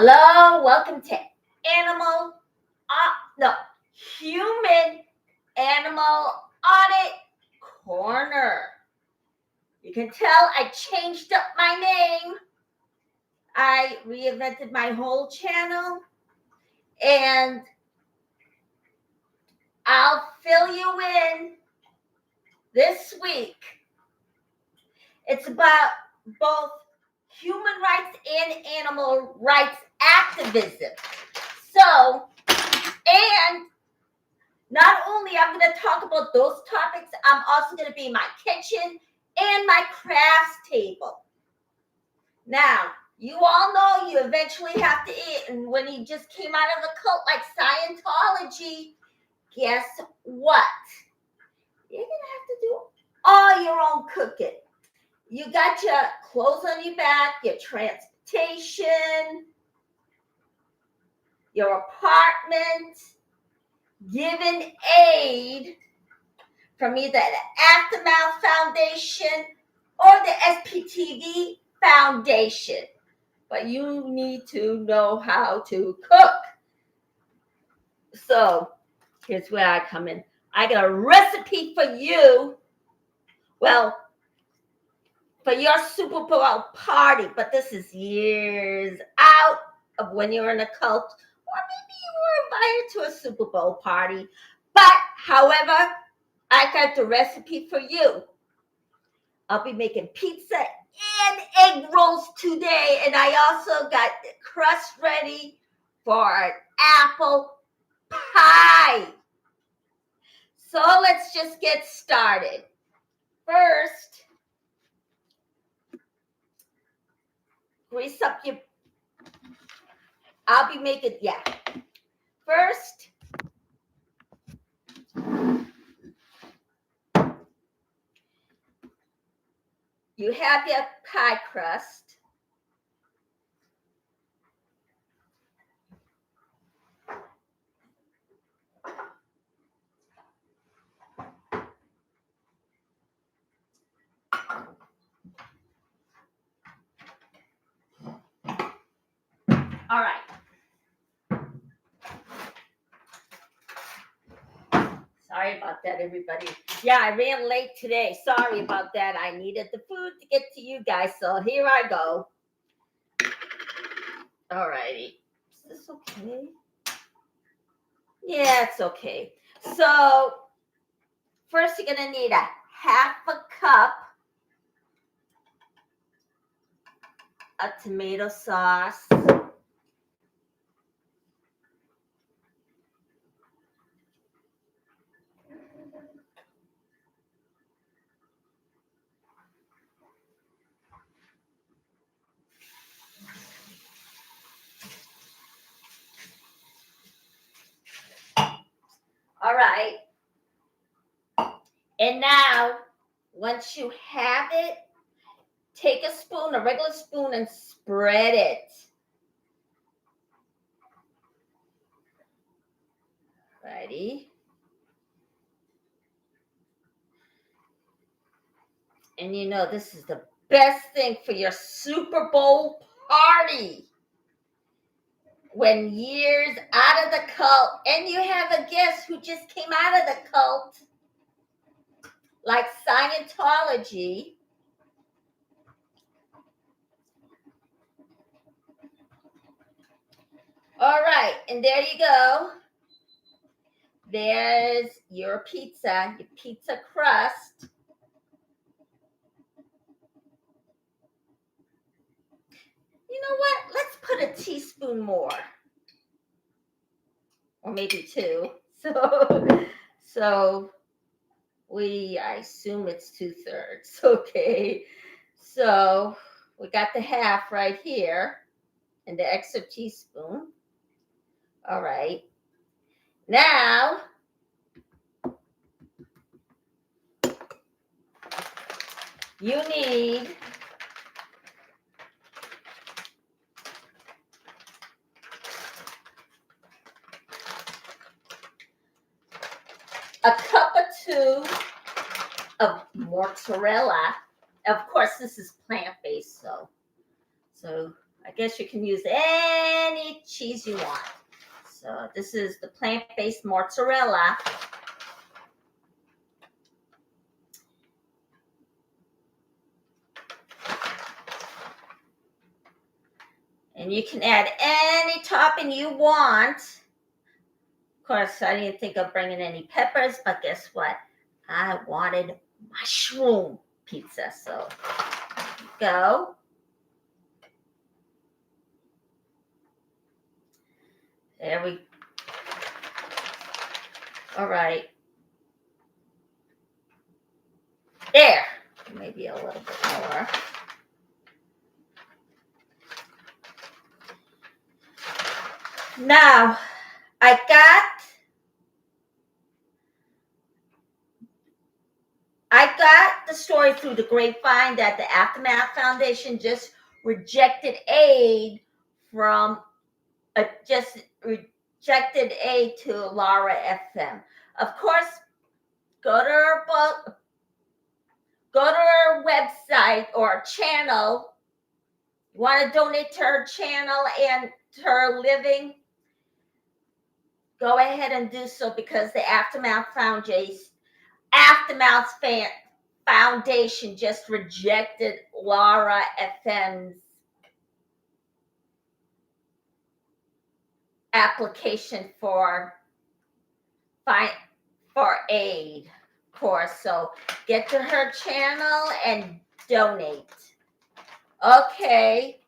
Hello, welcome to Human Animal Audit Corner. You can tell I changed up my name. I reinvented my whole channel, and I'll fill you in this week. It's about both human rights and animal rights activism. So, and not only I'm going to talk about those topics, I'm also going to be in my kitchen and my crafts table. Now, you all know you eventually have to eat, and when you just came out of a cult like Scientology, guess what? You're going to have to do all your own cooking. You got your clothes on your back, your transportation, your apartment, given aid from either the Aftermath Foundation or the SPTV Foundation. But you need to know how to cook. So here's where I come in. I got a recipe for you. Well, for your Super Bowl party, but this is years out of when you're in a cult, or maybe you were invited to a Super Bowl party. But, however, I got the recipe for you. I'll be making pizza and egg rolls today, and I also got the crust ready for an apple pie. So let's just get started. First, grease up your, I'll be making, First, you have your pie crust. All right. Sorry about that, everybody. Yeah, I ran late today. Sorry about that. I needed the food to get to you guys, so here I go. All righty. Is this okay? Yeah, it's okay. So, first you're going to need a half a cup of tomato sauce. All right. And now, once you have it, take a spoon, a regular spoon, and spread it. Righty. And you know, this is the best thing for your Super Bowl party. When years out of the cult, and you have a guest who just came out of the cult, like Scientology. All right, and there you go. There's your pizza crust. You know what? Let's put a teaspoon more. Or maybe two. So I assume it's 2/3. Okay. So we got the half right here and the extra teaspoon. All right. Now, you need a cup or two of mozzarella. Of course, this is plant-based, so I guess you can use any cheese you want. So this is the plant-based mozzarella. And you can add any topping you want. Of course, I didn't think of bringing any peppers, but guess what? I wanted mushroom pizza. So go. There we go. All right. There. Maybe a little bit more. Now, I got the story through the grapevine that the Aftermath Foundation just rejected aid from rejected aid to Laura FM. Of course, go to her website or channel. You want to donate to her channel and to her living? Go ahead and do so, because the Aftermath Foundation just rejected Laura FM's application for aid, of course. So get to her channel and donate. Okay.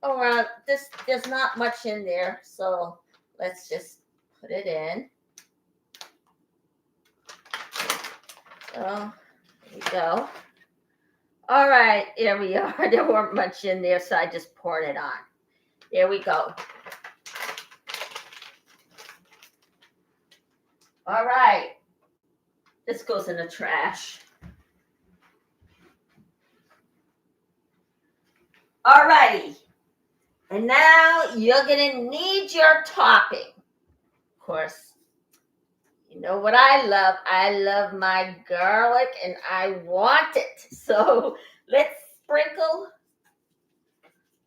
All right. There's not much in there, so let's just put it in. So here we go. All right, here we are. There weren't much in there, so I just poured it on. There we go. All right. This goes in the trash. All righty. And now you're going to need your topping. Of course, you know what I love? I love my garlic, and I want it. So let's sprinkle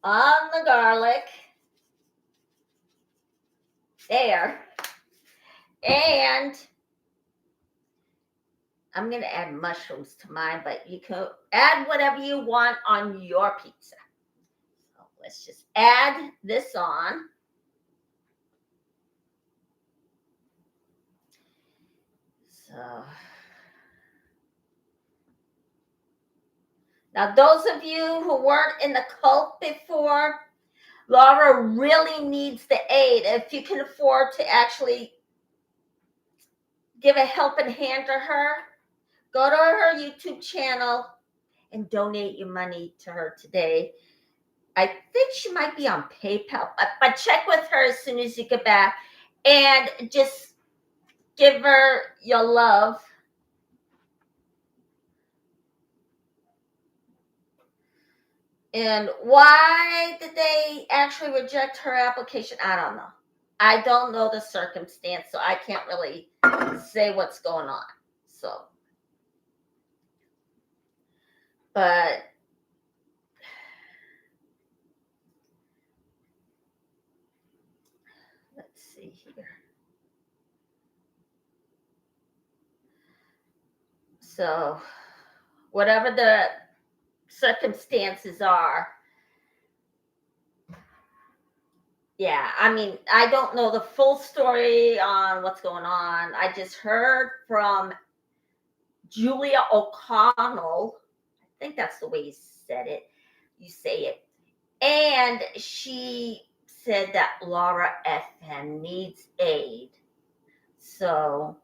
on the garlic. There. And I'm going to add mushrooms to mine, but you can add whatever you want on your pizza. So let's just add this on. So now, those of you who weren't in the cult before, Laura really needs the aid. If you can afford to actually give a helping hand to her, go to her YouTube channel and donate your money to her today. I think she might be on PayPal, but check with her as soon as you get back and just give her your love. And why did they actually reject her application? I don't know. I don't know the circumstance, so I can't really say what's going on. So, but let's see here. So, whatever the circumstances are, yeah, I mean, I don't know the full story on what's going on. I just heard from Julia O'Connell. I think that's the way you say it. And she said that Laura FM needs aid. So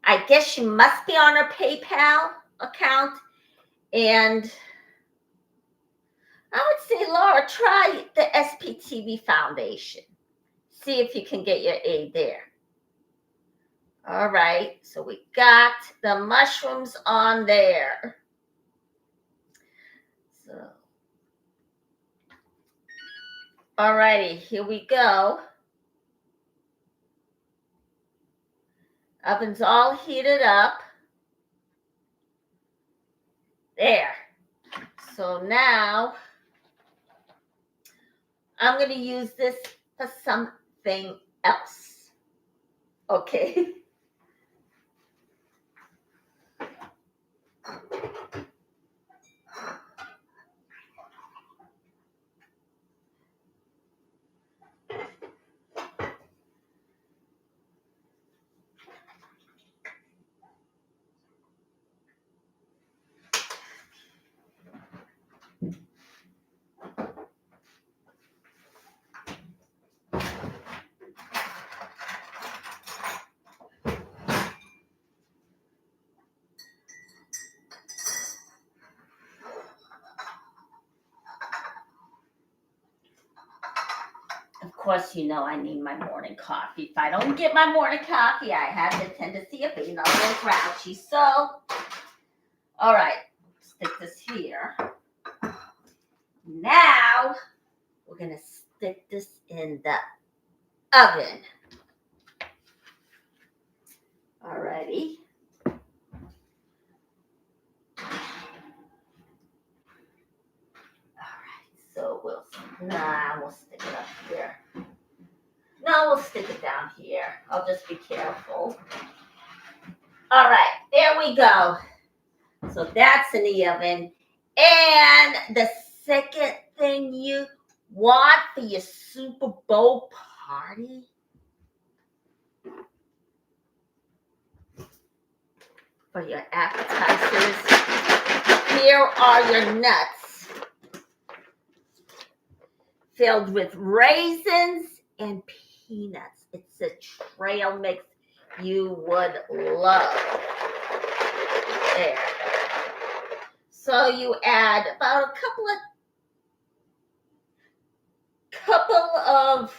I guess she must be on her PayPal account. And I would say, Laura, try the SPTV Foundation. See if you can get your aid there. All right, so we got the mushrooms on there. So, all righty, here we go. Oven's all heated up. There. So now I'm going to use this for something else. Okay. Of course, you know I need my morning coffee. If I don't get my morning coffee, I have the tendency of being a little grouchy. So, all right, stick this here. Now, we're going to stick this in the oven. All righty. So we'll stick it up here. No, we'll stick it down here. I'll just be careful. All right, there we go. So that's in the oven. And the second thing you want for your Super Bowl party, for your appetizers, here are your nuts filled with raisins and peanuts. It's a trail mix you would love. There. So you add about a couple of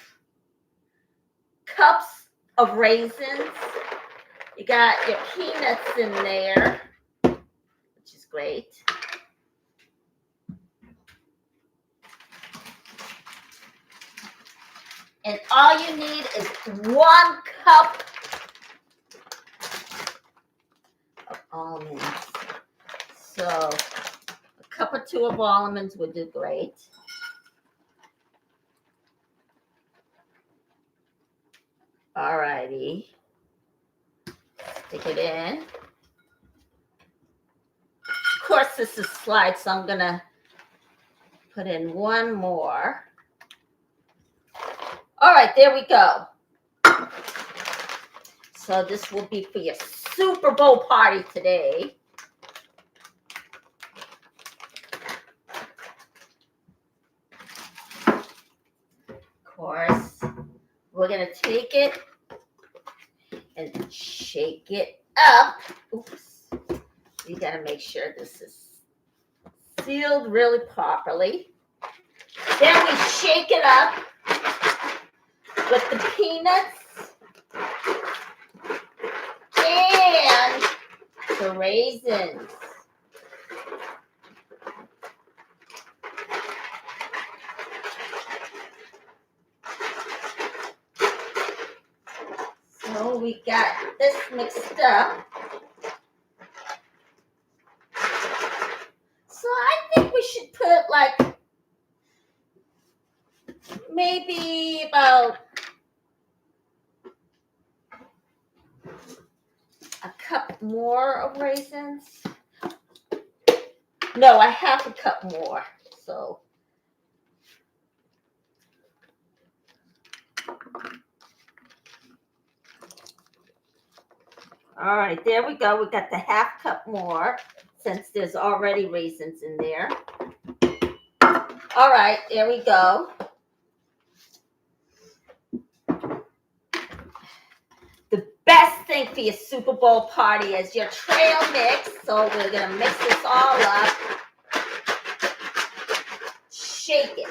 cups of raisins. You got your peanuts in there, which is great. And all you need is 1 cup of almonds. So a cup or 2 of almonds would do great. All righty. Stick it in. Of course, this is slide, so I'm going to put in 1 more. All right, there we go. So this will be for your Super Bowl party today. Of course, we're going to take it and shake it up. Oops. You got to make sure this is sealed really properly. Then we shake it up with the peanuts and the raisins. So we got this mixed up. So I think we should put like maybe about a cup more of raisins. No, a half a cup more. So all right, there we go. We got the half cup more since there's already raisins in there. All right, there we go. The best thing for your Super Bowl party is your trail mix. So we're going to mix this all up. Shake it.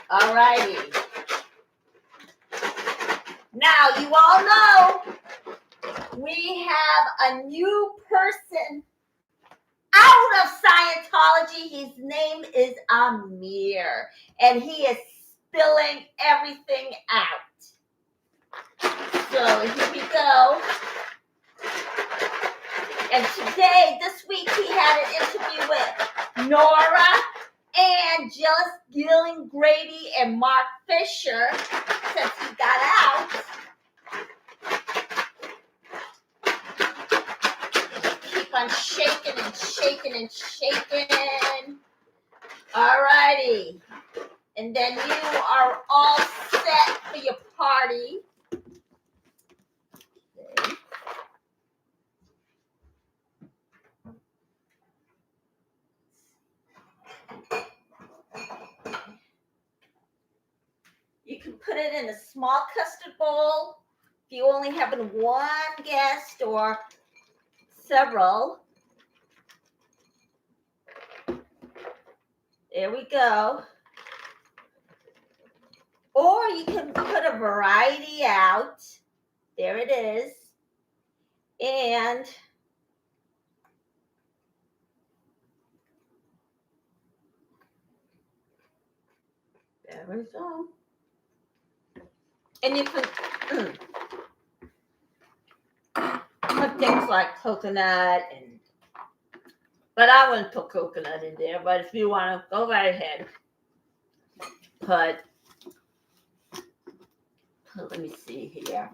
All righty. Now, you all know we have a new person out of Scientology. His name is Amir, and he is spilling everything out. So here we go. And today, this week, he had an interview with Nora, Angela, Gillian Grady, and Mark Fisher since he got out. Keep on shaking and shaking and shaking. All righty. And then you are all set for your party. Okay. You can put it in a small custard bowl if you only have one guest or several. There we go. Or you can put a variety out. There it is. And there we go. And you can put things like coconut, but I wouldn't put coconut in there. But if you want to, go right ahead. Put, let me see here.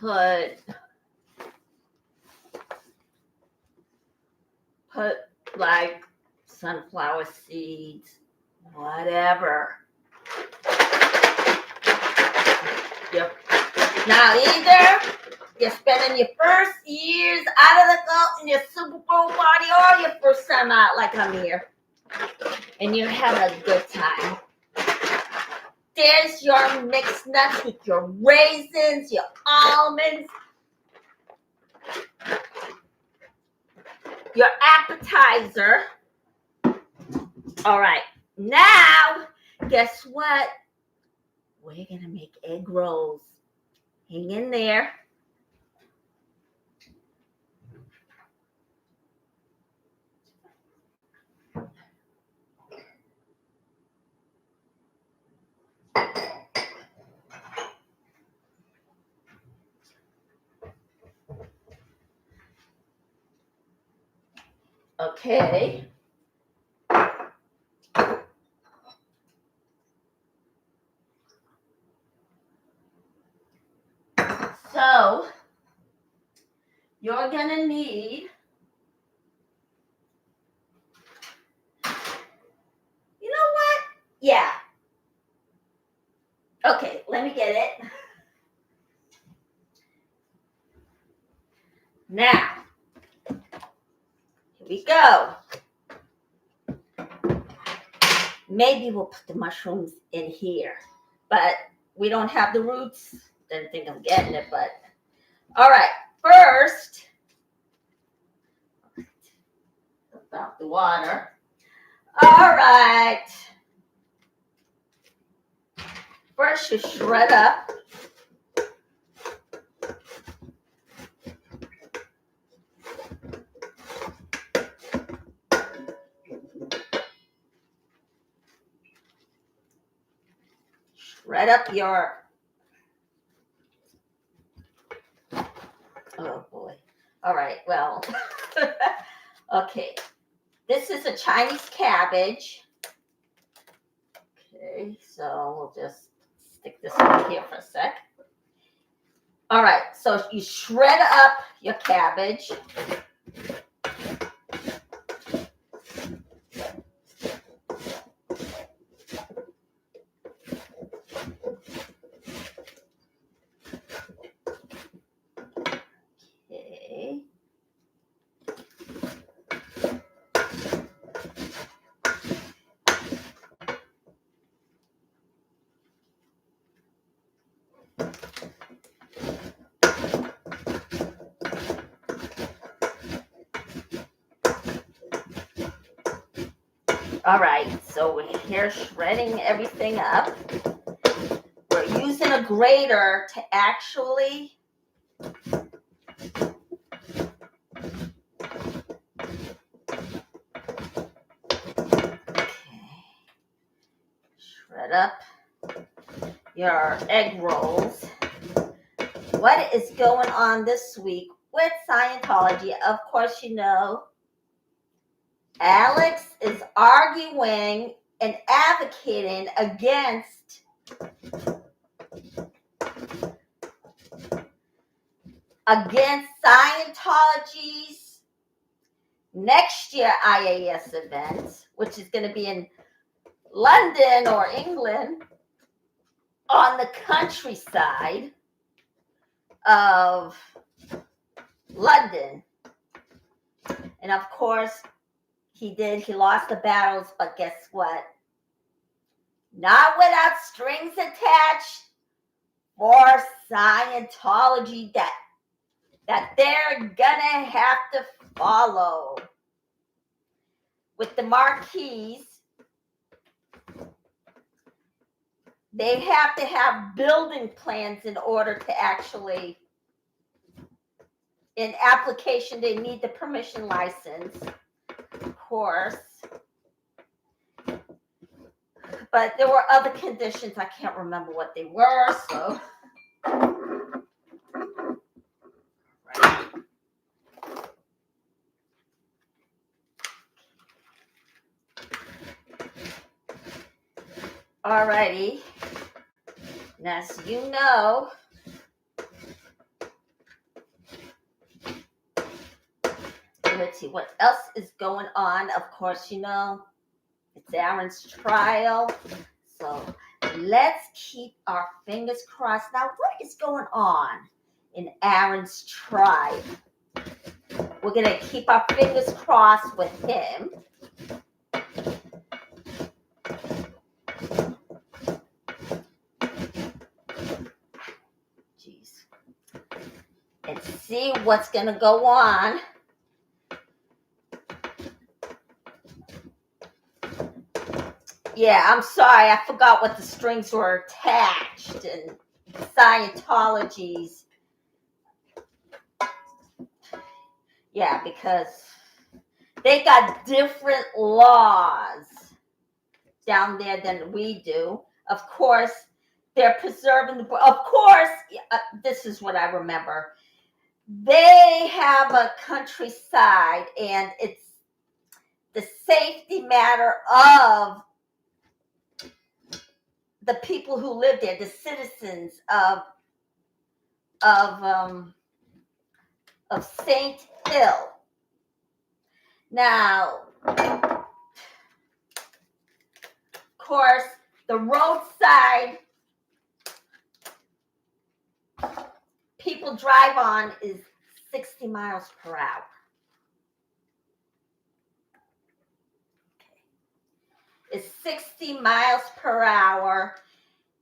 Put like sunflower seeds, whatever. Yep. Now either you're spending your first years out of the goat in your Super Bowl party, or your first time out like I'm here, and you're having a good time. There's your mixed nuts with your raisins, your almonds, your appetizer. All right, now guess what? We're gonna make egg rolls. Hang in there. Okay. So you're gonna need, you know what? Yeah. Okay, let me get it. Now, here we go. Maybe we'll put the mushrooms in here, but we don't have the roots. Didn't think I'm getting it, but all right. First, about the water. All right. First, you shred up. Shred up your, oh boy. All right, well, okay. This is a Chinese cabbage. Okay, so we'll just stick this over here for a sec. All right, so you shred up your cabbage. Okay. All right, so we're here shredding everything up. We're using a grater to actually shred up your egg rolls. what is going on this week with Scientology? Of course, you know, Alex is arguing and advocating against Scientology's next year IAS event, which is going to be in London or England on the countryside of London. And of course, he lost the battles, but guess what? Not without strings attached for Scientology that they're gonna have to follow. With the marquees, they have to have building plans in order to actually, in application, they need the permission license, of course. But there were other conditions. I can't remember what they were, so. Alrighty. Now, so you know, let's see what else is going on. Of course, you know, it's Aaron's trial. So let's keep our fingers crossed. Now, what is going on in Aaron's trial? We're going to keep our fingers crossed with him. Jeez. And see what's going to go on. Yeah, I'm sorry. I forgot what the strings were attached in Scientology's. Yeah, because they got different laws down there than we do. Of course, they're preserving the. Of course, this is what I remember. They have a countryside, and it's the safety matter of the people who live there, the citizens of Saint Hill. Now, of course, the roadside people drive on is 60 miles per hour. It's 60 miles per hour,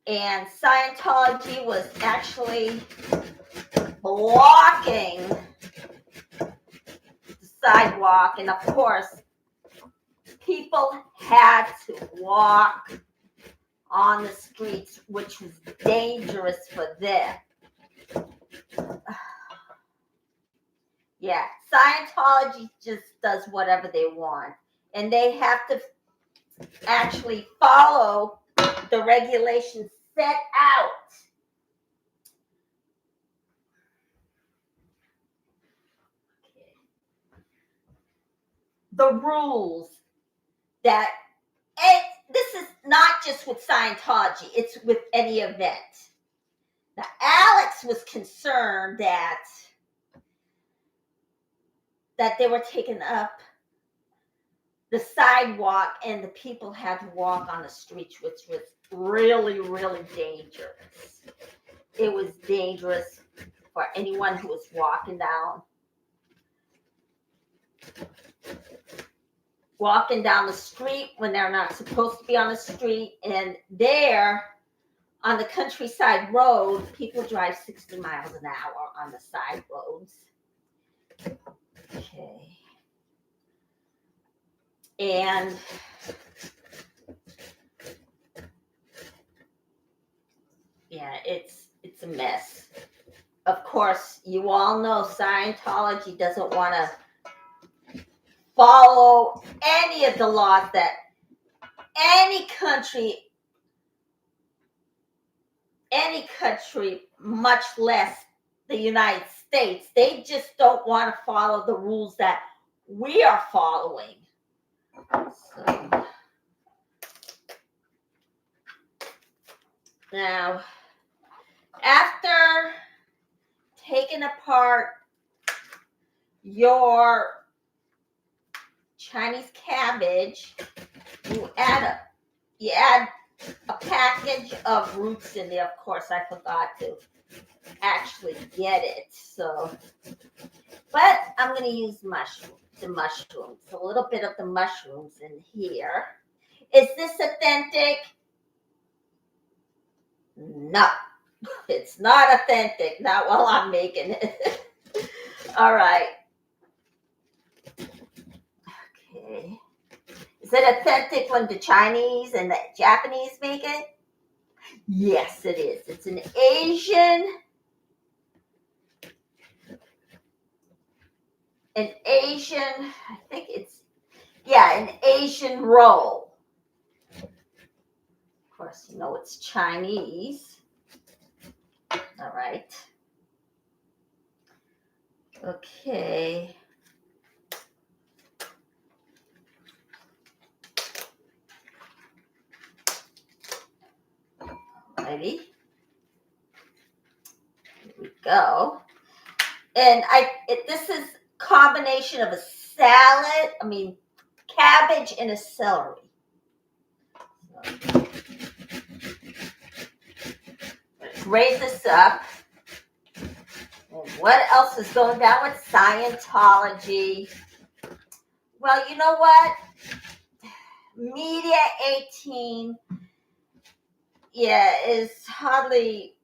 and Scientology was actually blocking the sidewalk, and of course, people had to walk on the streets, which was dangerous for them. Yeah, Scientology just does whatever they want, and they have to actually follow the regulations set out. Okay. The rules that, and this is not just with Scientology, it's with any event. Now, Alex was concerned that they were taking up the sidewalk and the people had to walk on the streets, which was really, really dangerous. It was dangerous for anyone who was walking down the street when they're not supposed to be on the street. And there on the countryside road, people drive 60 miles an hour on the side roads. Okay. And yeah, it's a mess. Of course, you all know Scientology doesn't want to follow any of the laws that any country, much less the United States. They just don't want to follow the rules that we are following. So, now, after taking apart your Chinese cabbage, you add a package of roots in there. Of course, I forgot to actually get it. So, but I'm going to use the mushrooms. A little bit of the mushrooms in here. Is this authentic? No, it's not authentic. Not while I'm making it. All right. Okay. Is it authentic when the Chinese and the Japanese make it? Yes, it is. It's an Asian I think it's, an Asian roll. Of course, you know it's Chinese. All right. Okay. Alrighty. Here we go. And this is combination of a salad, cabbage and a celery. So, grate this up. And what else is going down with Scientology? Well, you know what? Media 18, is hardly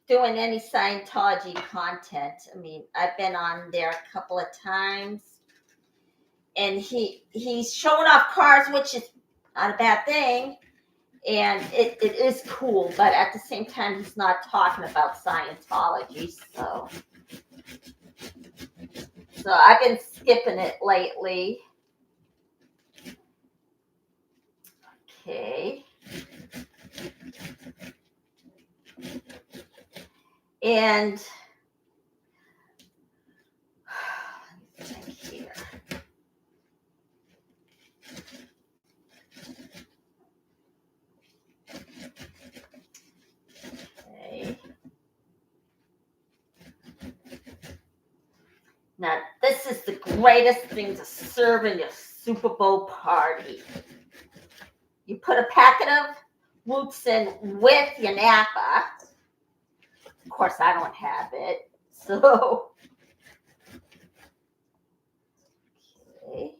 doing any Scientology content. I've been on there a couple of times, and he's showing off cars, which is not a bad thing, and it is cool, but at the same time, he's not talking about Scientology, so I've been skipping it lately. Okay. And let me think here. Okay. Now, this is the greatest thing to serve in your Super Bowl party. You put a packet of roots in with your Napa. Of course, I don't have it, so. Okay.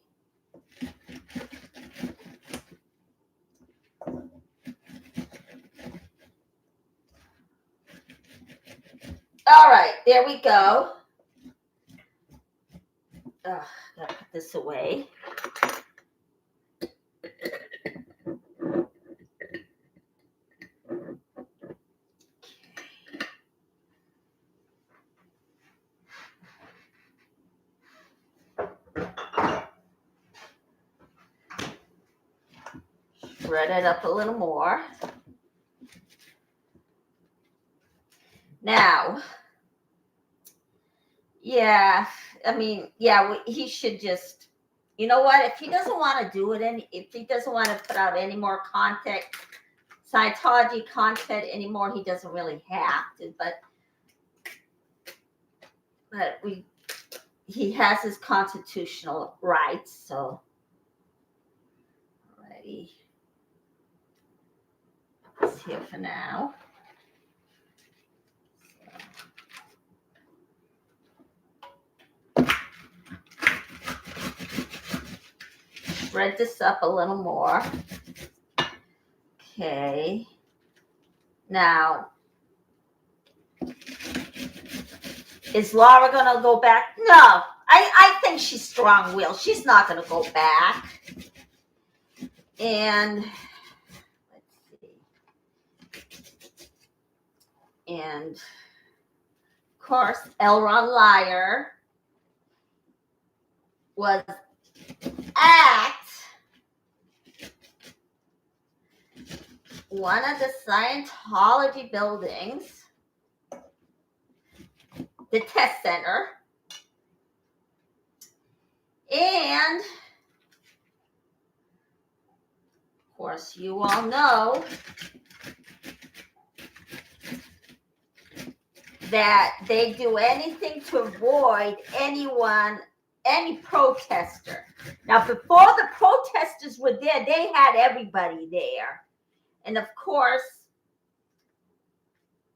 All right, there we go. Gotta put this away. Shred it up a little more. Now, he should just, you know what? If he doesn't want to do it, if he doesn't want to put out any more content, Scientology content anymore, he doesn't really have to. But he has his constitutional rights. So, alrighty, it's here for now. Spread this up a little more. Okay. Now, is Laura going to go back? No. I think she's strong-willed. She's not going to go back. And let's see. And of course, L. Ron Liar was at one of the Scientology buildings the test center. And of course, you all know that they do anything to avoid any protester. Now, before the protesters were there, they had everybody there. And of course,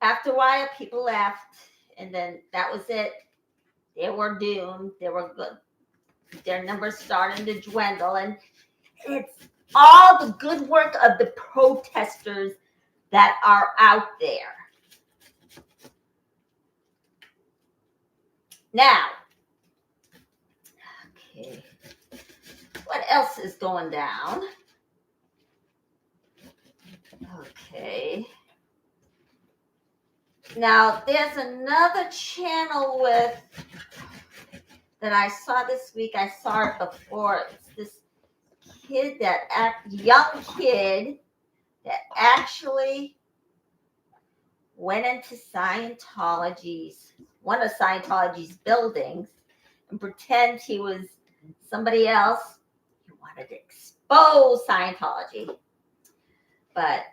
after a while, people left, and then that was it. They were doomed. They were good. Their numbers starting to dwindle, and it's all the good work of the protesters that are out there. Now, okay, what else is going down? Okay. Now, there's another channel that I saw this week. I saw it before. It's this young kid that actually went into one of Scientology's buildings, and pretend he was somebody else. He wanted to expose Scientology. But,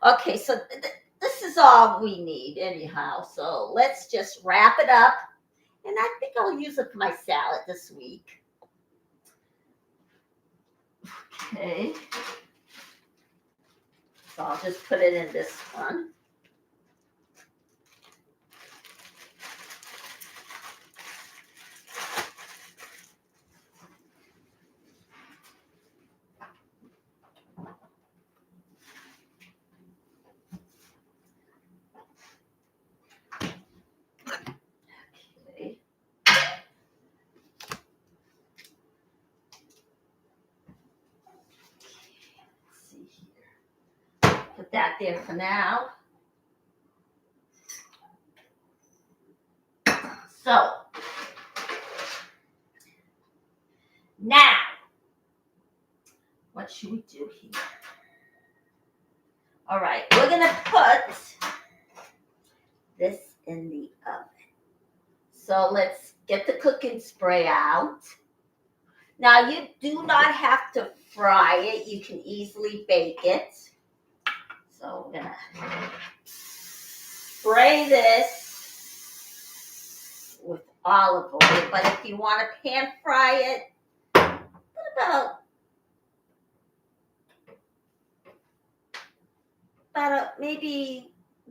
okay, so this is all we need anyhow. So let's just wrap it up. And I think I'll use it for my salad this week. Okay. So I'll just put it in this one. Okay. Let's see here. Put that there for now. So, now, what should we do here? All right, we're going to put this in the oven. So let's get the cooking spray out. Now, you do not have to fry it. You can easily bake it. So we're going to spray this with olive oil. But if you want to pan fry it, put about maybe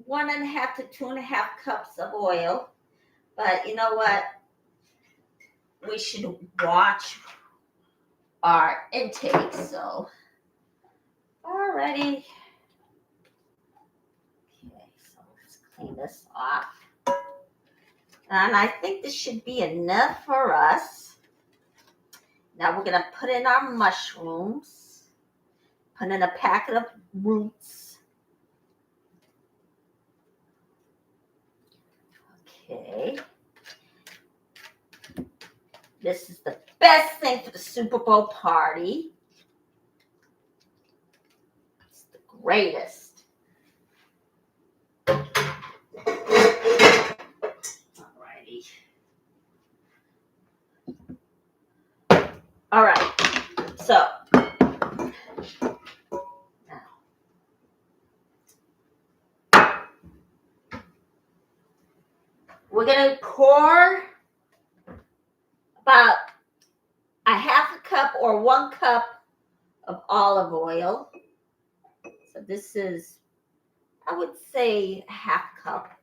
1.5 to 2.5 cups of oil. But you know what? We should watch our intake. So, alrighty. Okay, so let's clean this off. And I think this should be enough for us. Now we're going to put in our mushrooms. Put in a packet of roots. Okay. This is the best thing for the Super Bowl party. It's the greatest. Alrighty. All right. So we're going to pour about 1/2 cup or 1 cup of olive oil. So this is, I would say, 1/2 cup.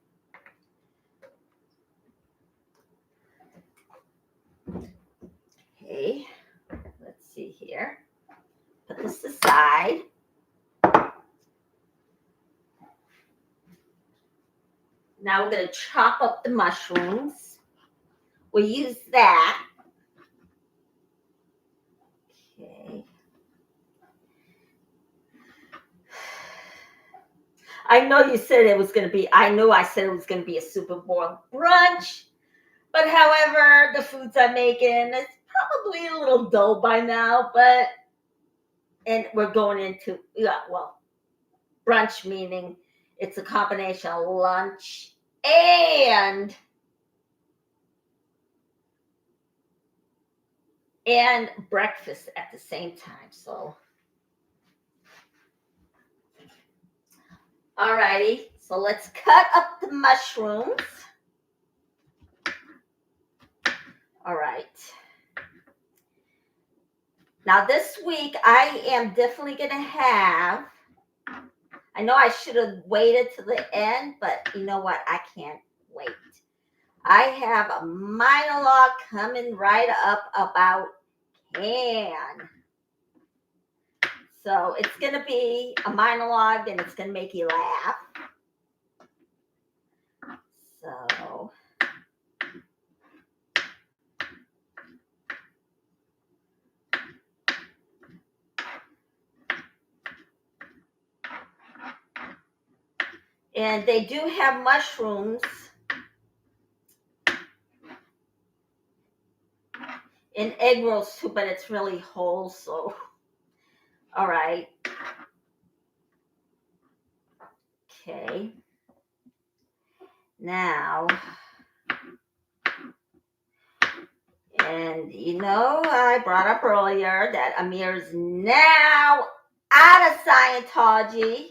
Okay, let's see here. Put this aside. Now we're going to chop up the mushrooms. We'll use that. Okay. I know you said it was going to be, I said it was going to be a Super Bowl brunch. But however, the foods I'm making, it's probably a little dull by now. And we're going into, brunch meaning it's a combination of lunch and breakfast at the same time. So, all righty. So let's cut up the mushrooms. All right. Now this week I am definitely going to have, I know I should have waited to the end, but you know what? I can't wait. I have a monologue coming right up about can. So it's going to be a monologue and it's going to make you laugh. So and they do have mushrooms in egg rolls too, but it's really whole. So, all right. Okay. Now, and you know, I brought up earlier that Amir is now out of Scientology.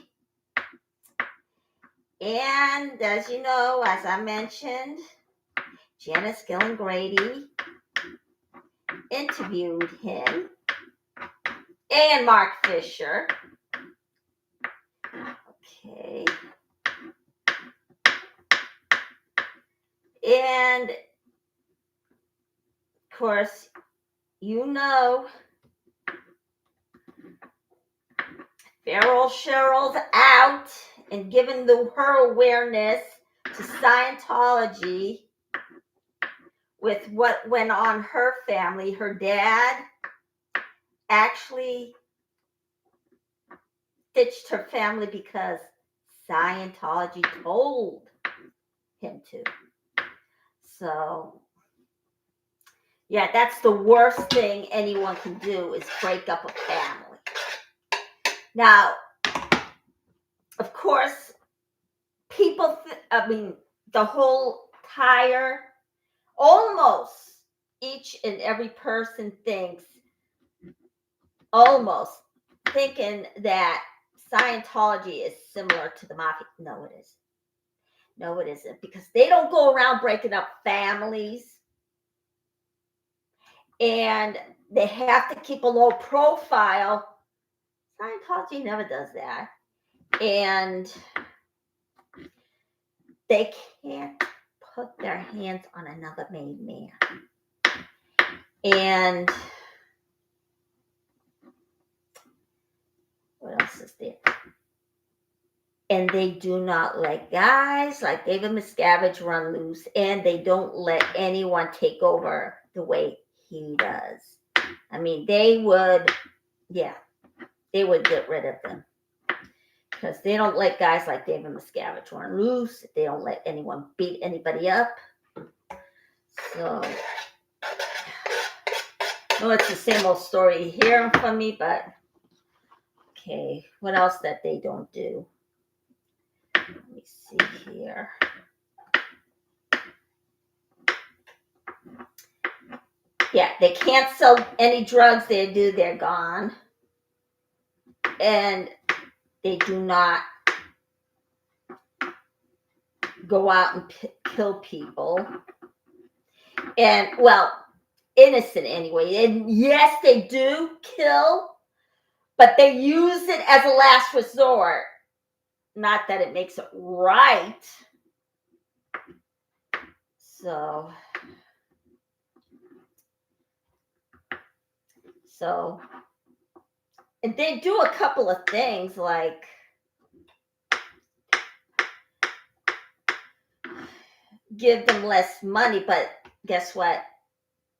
And as you know, as I mentioned, Janice Gillen Grady interviewed him and Mark Fisher. Okay. And of course, you know, Cheryl's out and giving her awareness to Scientology with what went on her family. Her dad actually ditched her family because Scientology told him to. So, yeah, that's the worst thing anyone can do is break up a family. Now, of course, people, the whole entire, almost each and every person thinks, almost thinking that Scientology is similar to the mafia. No, it isn't. No, it isn't, because they don't go around breaking up families, and they have to keep a low profile. Scientology never does that. And they can't put their hands on another made man. And what else is there? And they do not let guys like David Miscavige run loose, and they don't let anyone take over the way he does. I mean, they would get rid of them, because they don't let guys like David Miscavige run loose. They don't let anyone beat anybody up. So, no, it's the same old story here from me, but okay, what else that they don't do? Let me see here. Yeah, they can't sell any drugs. They do, they're gone. And they do not go out and kill people. And, well, innocent anyway. And yes, they do kill, but they use it as a last resort. Not that it makes it right. So, and they do a couple of things like give them less money, but guess what?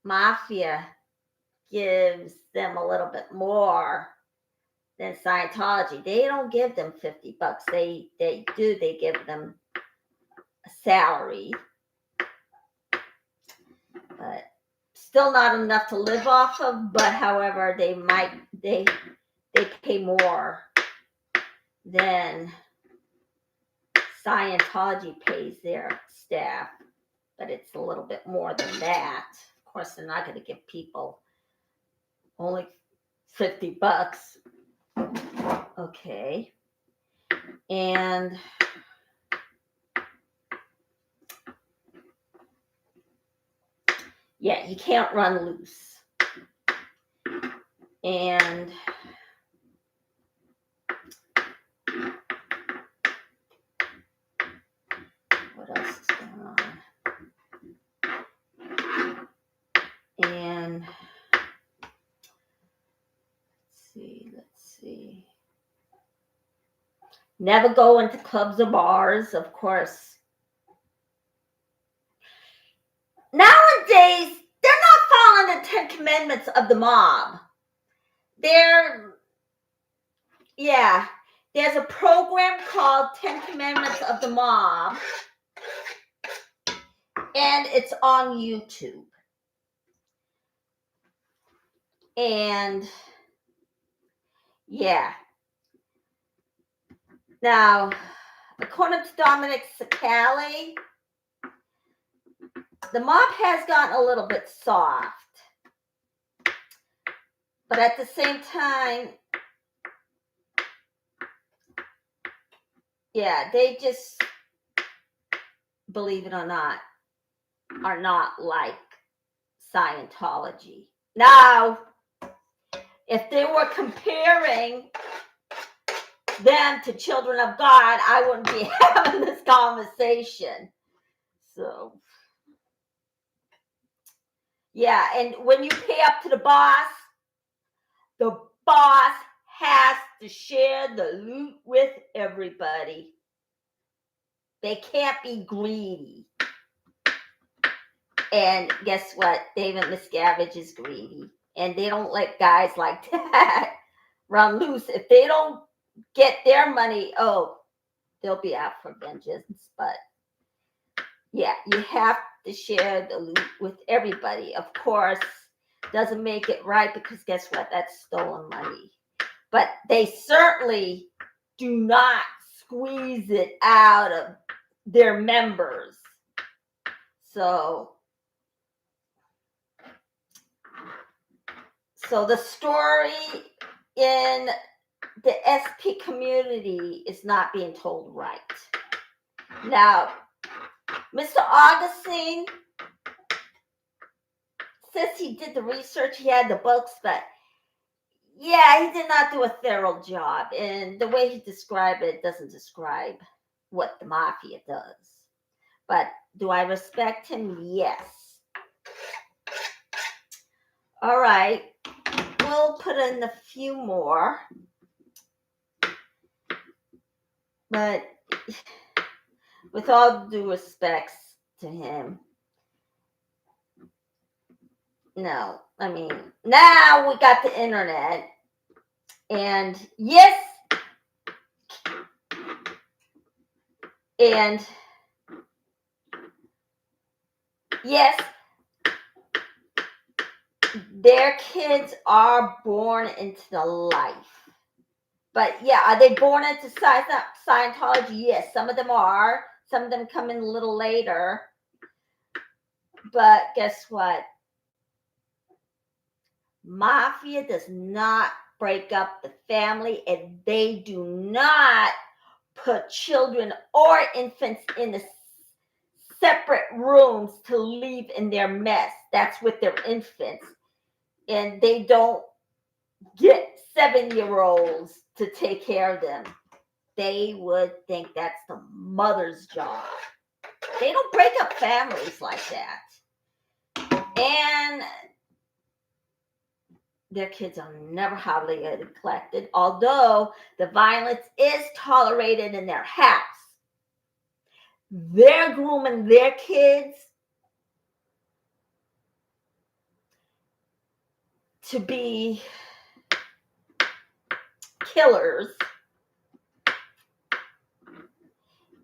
Mafia gives them a little bit more than Scientology. They don't give them $50. They give them a salary, but still not enough to live off of. But however, they pay more than Scientology pays their staff, but it's a little bit more than that. Of course, they're not going to give people only $50. Okay. And yeah, you can't run loose. And what else is going on? And let's see. Never go into clubs or bars, of course. Nowadays, they're not following the 10 commandments of the mob. There's a program called 10 Commandments of the Mob, and it's on YouTube. And yeah. Now, according to Dominic Sicali, the mob has gotten a little bit soft. But at the same time, yeah, they just, believe it or not, are not like Scientology. Now, if they were comparing them to children of God, I wouldn't be having this conversation. So, yeah, and when you pay up to the boss has to share the loot with everybody. They can't be greedy. And guess what? David Miscavige is greedy. And they don't let guys like that run loose. If they don't get their money, they'll be out for vengeance. But yeah, you have to share the loot with everybody. Of course, doesn't make it right because guess what? That's stolen money. But they certainly do not squeeze it out of their members. So the story in the SP community is not being told right. Now, Mr. Augustine says he did the research, he had the books, but yeah, he did not do a thorough job. And the way he described it doesn't describe what the mafia does. But do I respect him? Yes. All right. We'll put in a few more. But with all due respects to him, no. I mean, now we got the internet. And yes, their kids are born into the life. But yeah, are they born into Scientology? Yes, some of them are. Some of them come in a little later. But guess what? Mafia does not break up the family, and they do not put children or infants in the separate rooms to leave in their mess. That's with their infants. And they don't get 7-year-olds to take care of them. They would think that's the mother's job. They don't break up families like that. And their kids are never hardly neglected, although the violence is tolerated in their house. They're grooming their kids to be killers.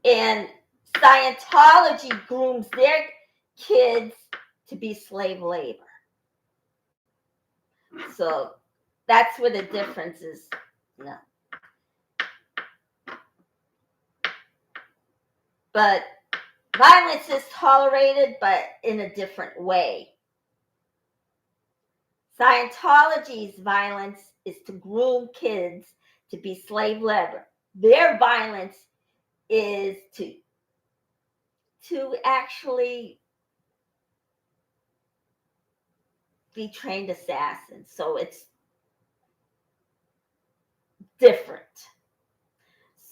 And Scientology grooms their kids to be slave labor. So that's where the difference is. No. But violence is tolerated, but in a different way. Scientology's violence is to groom kids to be slave labor. Their violence is to actually be trained assassins. So it's different.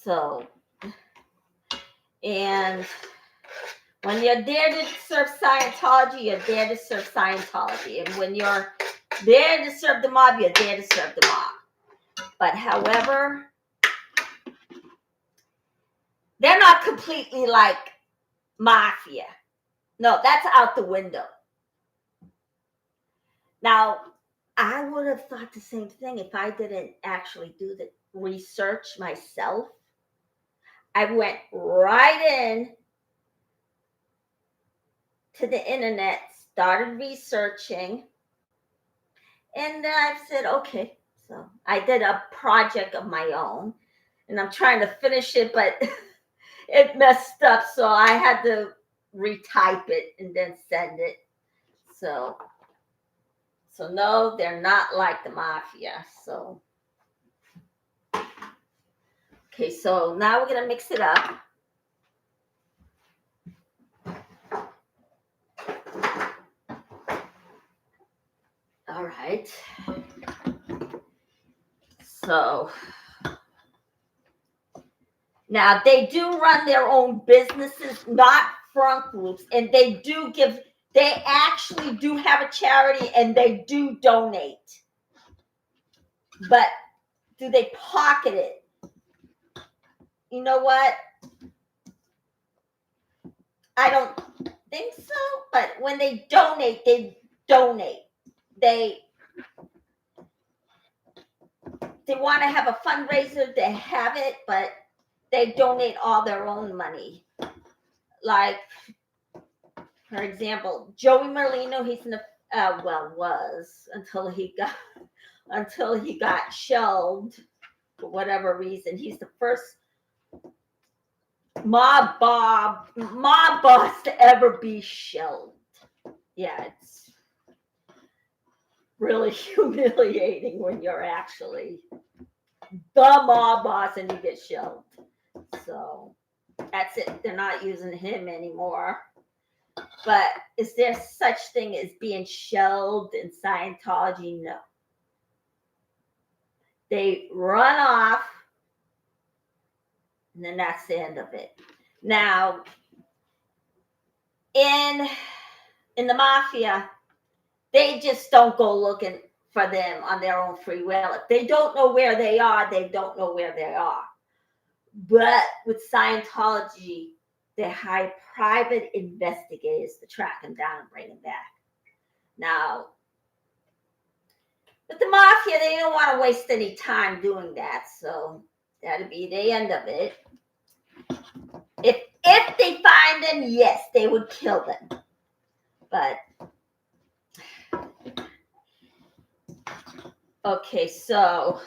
So, and when you're there to serve Scientology, you're there to serve Scientology. And when you're there to serve the mob, you're there to serve the mob. But however, they're not completely like mafia. No, that's out the window. Now, I would have thought the same thing if I didn't actually do the research myself. I went right in to the internet, started researching, and I said, okay. So I did a project of my own, and I'm trying to finish it, but it messed up, so I had to retype it and then send it. So no, they're not like the mafia. So okay, so now we're gonna mix it up. All right. So now they do run their own businesses, not front groups, and they actually do have a charity and they do donate. But do they pocket it? You know what? I don't think so, but when they donate, they donate. They want to have a fundraiser, they have it, but they donate all their own money. Like, for example, Joey Merlino, he's in the was until he got shelved for whatever reason. He's the first mob boss to ever be shelved. Yeah, it's really humiliating when you're actually the mob boss and you get shelved. So that's it. They're not using him anymore. But is there such thing as being shelved in Scientology? No. They run off, and then that's the end of it. Now, in the mafia, they just don't go looking for them on their own free will. If they don't know where they are, they don't know where they are. But with Scientology, they hire private investigators to track them down and bring them back. Now, with the mafia, they don't want to waste any time doing that, so that'll be the end of it. If they find them, yes, they would kill them. But okay, so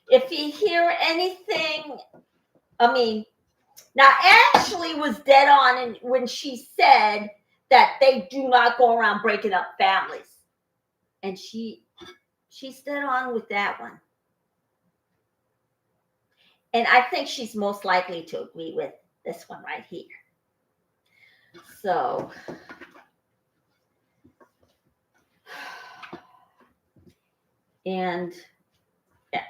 if you hear anything, now Ashley was dead on when she said that they do not go around breaking up families, and she's dead on with that one. And I think she's most likely to agree with this one right here. So, and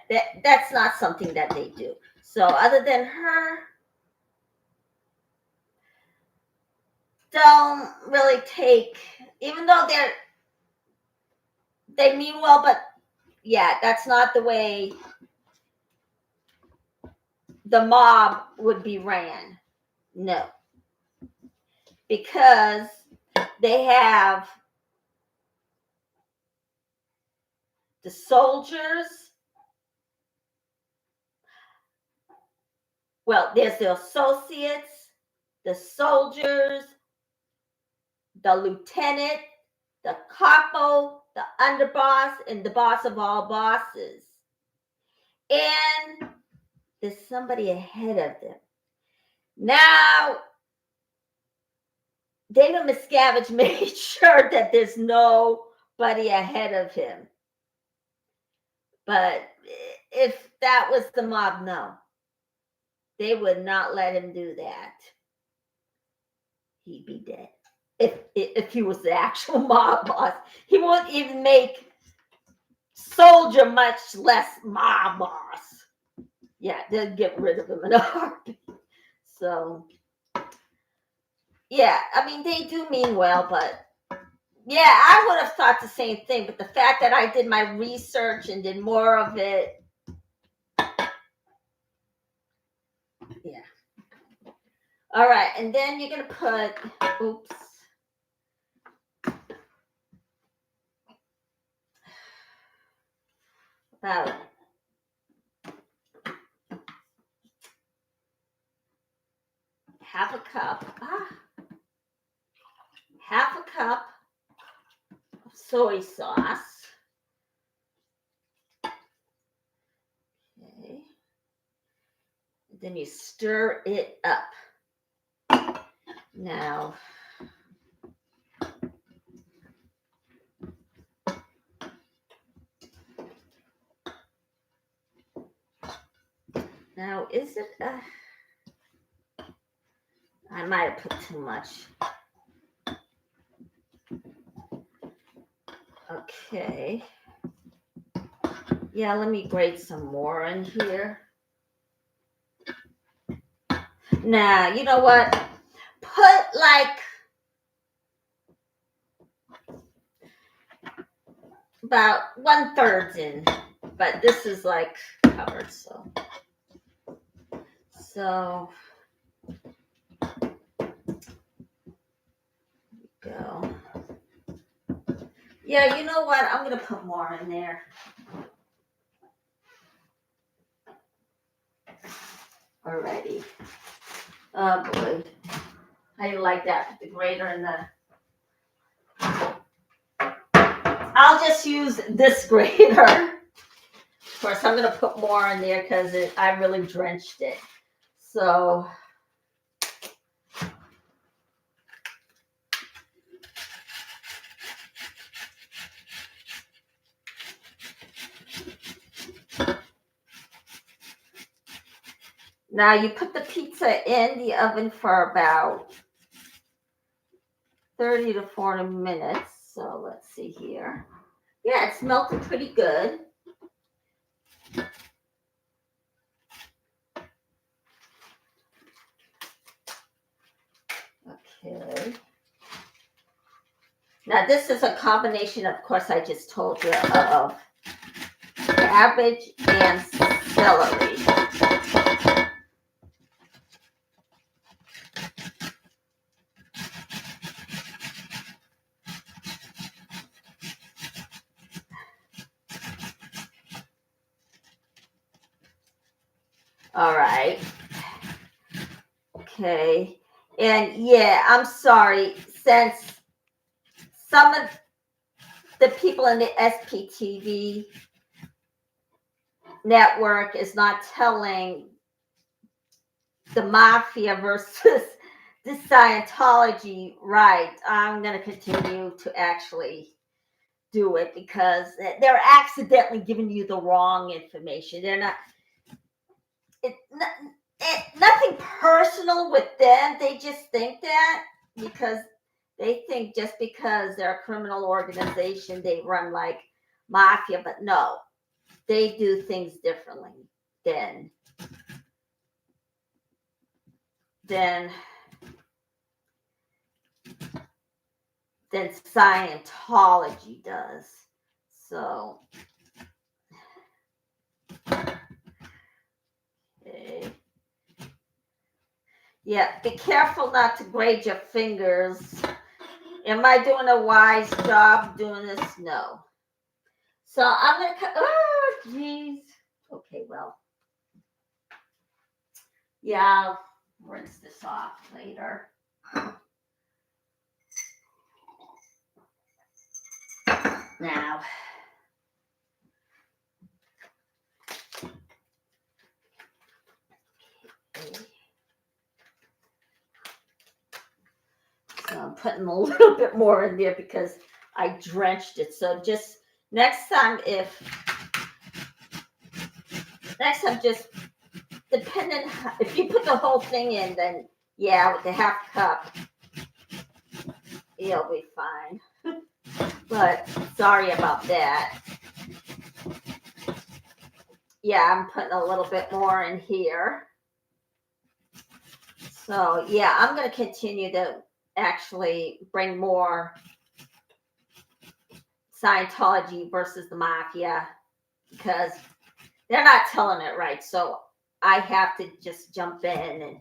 that's not something that they do. So other than her, don't really take, even though they mean well, but yeah, that's not the way the mob would be ran. No. Because they have the soldiers. Well, there's the associates, the soldiers, the lieutenant, the capo, the underboss, and the boss of all bosses. And there's somebody ahead of them. Now, David Miscavige made sure that there's nobody ahead of him. But if that was the mob, no. They would not let him do that. He'd be dead. If he was the actual mob boss, he wouldn't even make soldier, much less mob boss. Yeah, they'd get rid of him in a heartbeat. So, yeah, I mean, they do mean well, but yeah, I would have thought the same thing. But the fact that I did my research and did more of it, yeah. All right, and then you're going to put, oops. About half a cup of soy sauce. Okay. Then you stir it up. Now, is it, I might have put too much. Okay. Yeah, let me grate some more in here. Now, you know what? Put like about 1/3 in, but this is like covered, so go. Yeah, you know what? I'm gonna put more in there. Alrighty. Oh boy. How do you like that? The grater and the. I'll just use this grater. Of course, I'm gonna put more in there because I really drenched it. So. Now you put the pizza in the oven for about 30 to 40 minutes. So let's see here. Yeah, it's melted pretty good. Okay. Now this is a combination, of course, I just told you, of cabbage and celery. All right. Okay. And yeah, I'm sorry, since some of the people in the SPTV network is not telling the mafia versus the Scientology right, I'm going to continue to actually do it because they're accidentally giving you the wrong information. They're not, nothing personal with them. They just think that because they think just because they're a criminal organization, they run like mafia, but no, they do things differently than Scientology does. So, okay. Yeah, be careful not to grate your fingers. Am I doing a wise job doing this? No. So I'm going to cut. Oh, geez. Okay, well. Yeah, I'll rinse this off later. Now. Okay. I'm putting a little bit more in there because I drenched it. So just next time, just depending, if you put the whole thing in, then yeah, with the half cup, it'll be fine. But sorry about that. Yeah, I'm putting a little bit more in here. So yeah, I'm going to continue to actually bring more Scientology versus the mafia because they're not telling it right. So I have to just jump in and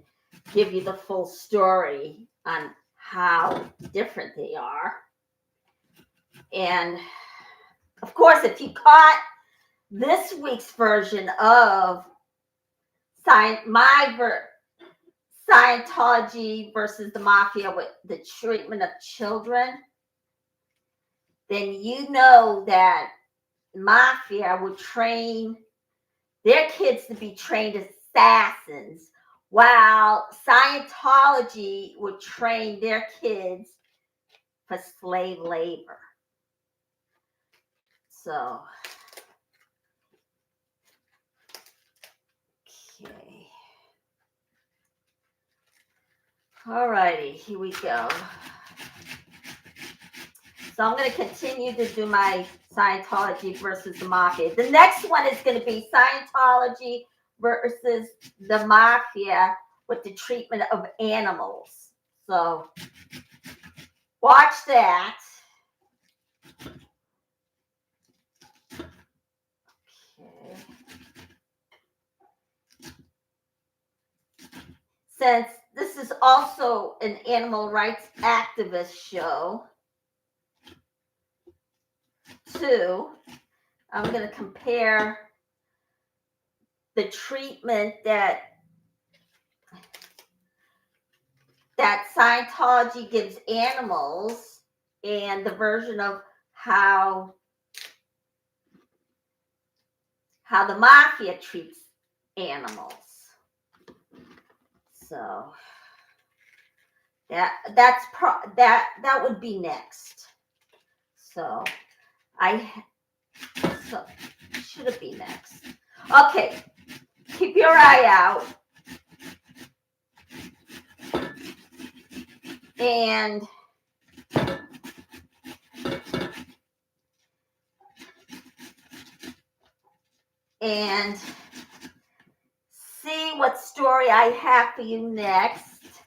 give you the full story on how different they are. And of course, if you caught this week's version of Scientology versus the mafia with the treatment of children, then you know that mafia would train their kids to be trained assassins, while Scientology would train their kids for slave labor. So, okay. All righty, here we go. So I'm going to continue to do my Scientology versus the mafia. The next one is going to be Scientology versus the mafia with the treatment of animals. So watch that. Okay. Since this is also an animal rights activist show, too, I'm going to compare the treatment that Scientology gives animals and the version of how the mafia treats animals. So that would be next. So should it be next? Okay, keep your eye out. And see what story I have for you next.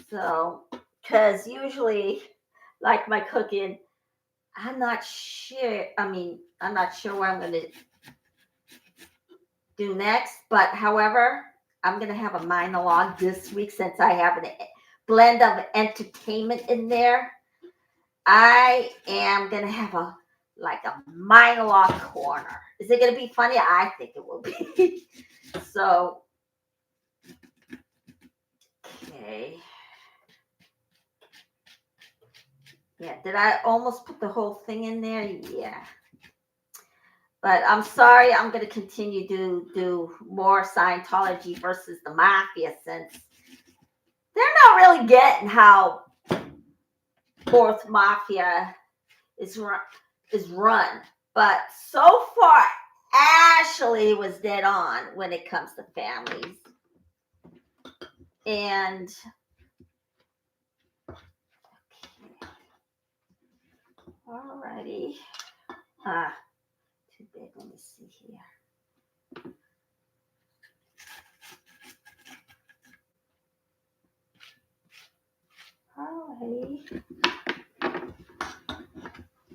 So, because usually, like my cooking, I'm not sure what I'm going to do next. But however, I'm going to have a monologue this week since I have a blend of entertainment in there. I am going to have a monologue corner. Is it going to be funny? I think it will be. So, okay. Yeah, did I almost put the whole thing in there? Yeah. But I'm sorry, I'm going to continue to do more Scientology versus the mafia since they're not really getting how fourth mafia is run. But so far, Ashley was dead on when it comes to families. And alrighty. Too big. Let me see here. Alrighty.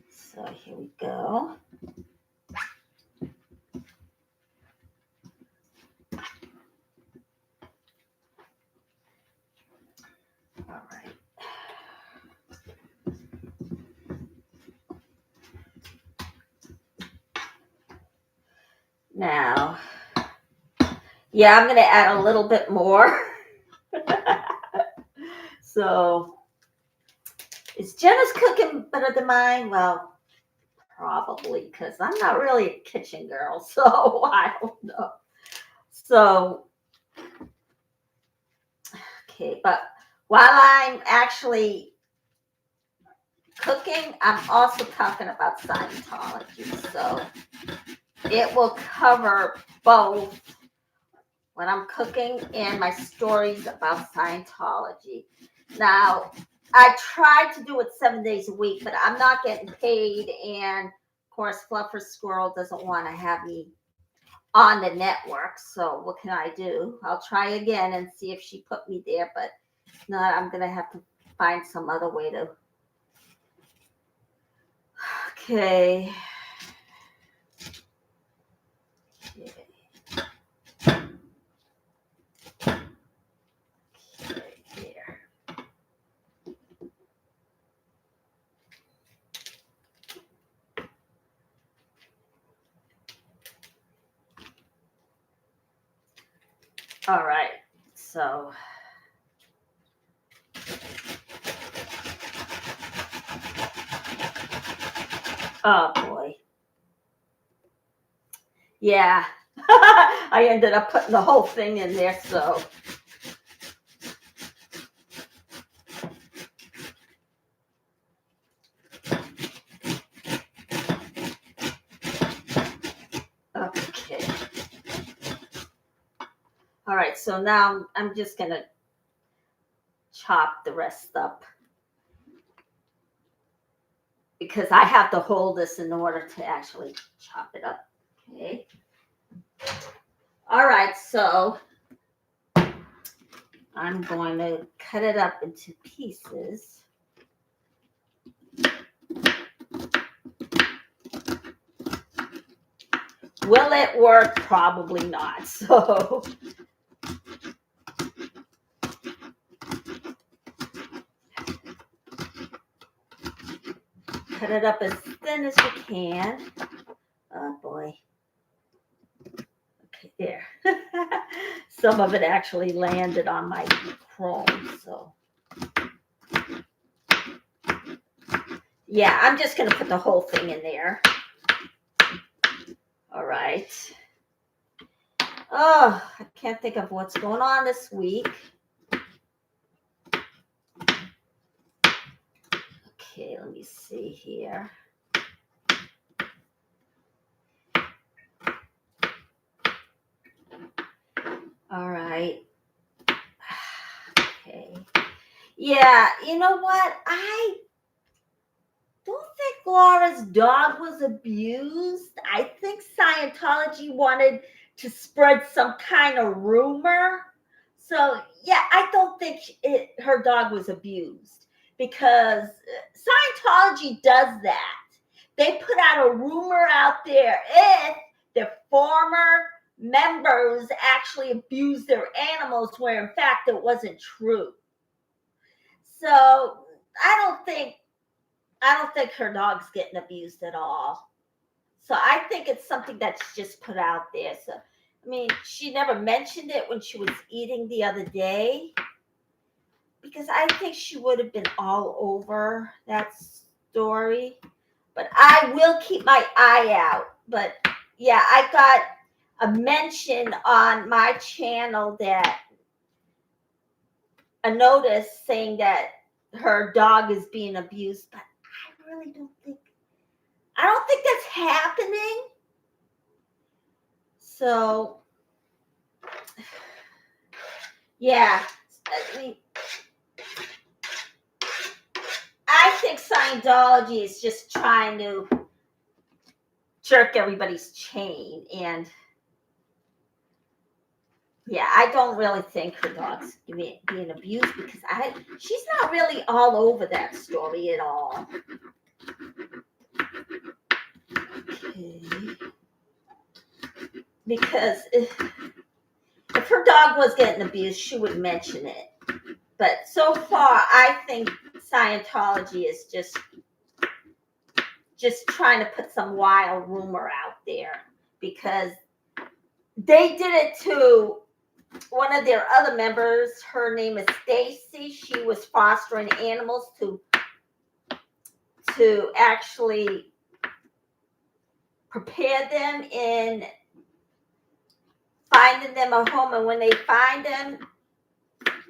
So here we go. All right. Now, yeah, I'm going to add a little bit more. So, is Jenna's cooking better than mine? Well, probably, because I'm not really a kitchen girl, so I don't know. So, Okay, but while I'm actually cooking, I'm also talking about Scientology. So it will cover both when I'm cooking and my stories about Scientology. Now, I try to do it 7 days a week, but I'm not getting paid. And of course, Fluffer Squirrel doesn't want to have me on the network. So what can I do? I'll try again and see if she put me there. But if not, I'm going to have to find some other way to. Okay. There. All right. So. Oh boy. Yeah. I ended up putting the whole thing in there, so. Okay. All right, so now I'm just going to chop the rest up because I have to hold this in order to actually chop it up. Okay. All right, so I'm going to cut it up into pieces. Will it work? Probably not. So cut it up as thin as you can. Oh boy. Okay, there. Some of it actually landed on my chrome, so. Yeah, I'm just going to put the whole thing in there. All right. Oh, I can't think of what's going on this week. Okay, let me see here. All right. Okay. Yeah, you know what? I don't think Laura's dog was abused. I think Scientology wanted to spread some kind of rumor. So, yeah, I don't think her dog was abused because Scientology does that. They put out a rumor out there if the former members actually abused their animals, where in fact it wasn't true. So, I don't think her dog's getting abused at all. So I think it's something that's just put out there. So, I mean, she never mentioned it when she was eating the other day, because I think she would have been all over that story. But I will keep my eye out. But yeah, I got a mention on my channel that a notice saying that her dog is being abused, but I really don't think that's happening. So, yeah, I think Scientology is just trying to jerk everybody's chain. And yeah, I don't really think her dog's being abused because she's not really all over that story at all. Okay. Because if her dog was getting abused, she would mention it. But so far, I think Scientology is just trying to put some wild rumor out there, because they did it to one of their other members. Her name is Stacy. She was fostering animals to actually prepare them in finding them a home. And when they find them,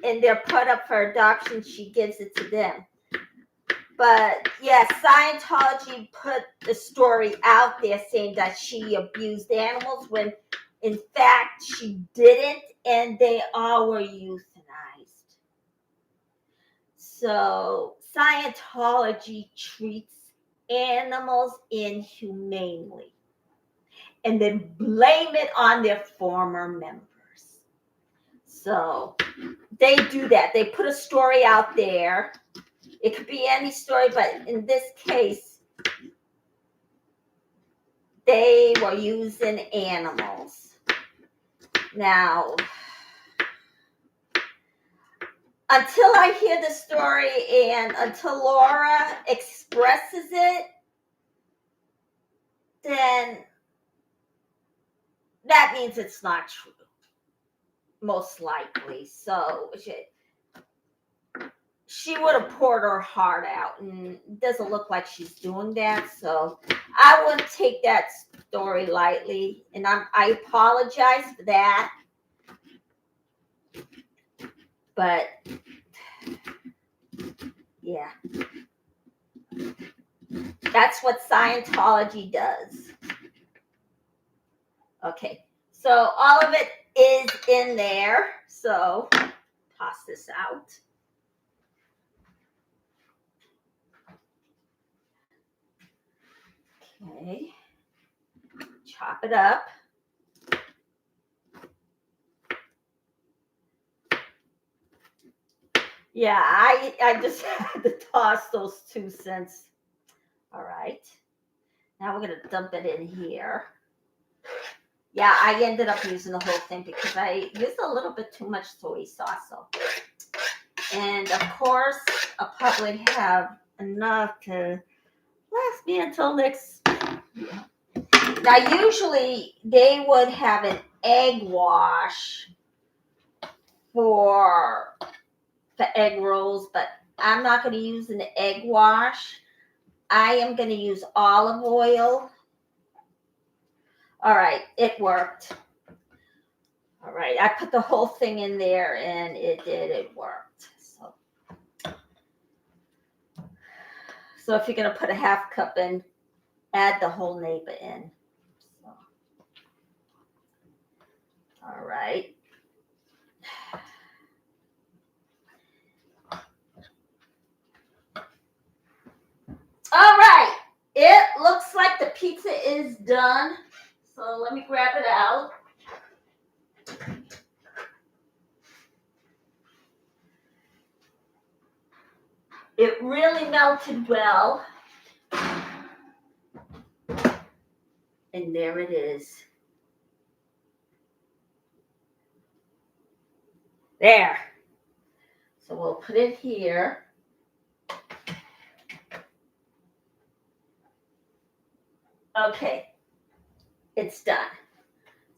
and they're put up for adoption, she gives it to them. But yeah, Scientology put the story out there saying that she abused animals when in fact she didn't, and they all were euthanized. So Scientology treats animals inhumanely and then blame it on their former members. So they do that. They put a story out there. It could be any story, but in this case, they were using animals. Now, until I hear the story and until Laura expresses it, then that means it's not true, most likely. So she would have poured her heart out, and it doesn't look like she's doing that. So I wouldn't take that story lightly, and I apologize for that. But yeah, that's what Scientology does. Okay, so all of it is in there. So toss this out. Okay, chop it up. Yeah, I just had to toss those 2 cents. All right, now we're gonna dump it in here. Yeah, I ended up using the whole thing because I used a little bit too much soy sauce. So. And of course, I'll probably have enough to last me until next. Now, usually they would have an egg wash for the egg rolls, but I'm not going to use an egg wash. I am going to use olive oil. All right, it worked. All right, I put the whole thing in there and it worked. So if you're going to put a half cup in, add the whole neighbor in. So. All right. All right. It looks like the pizza is done. So let me grab it out. It really melted well. And there it is. There. So we'll put it here. Okay. It's done.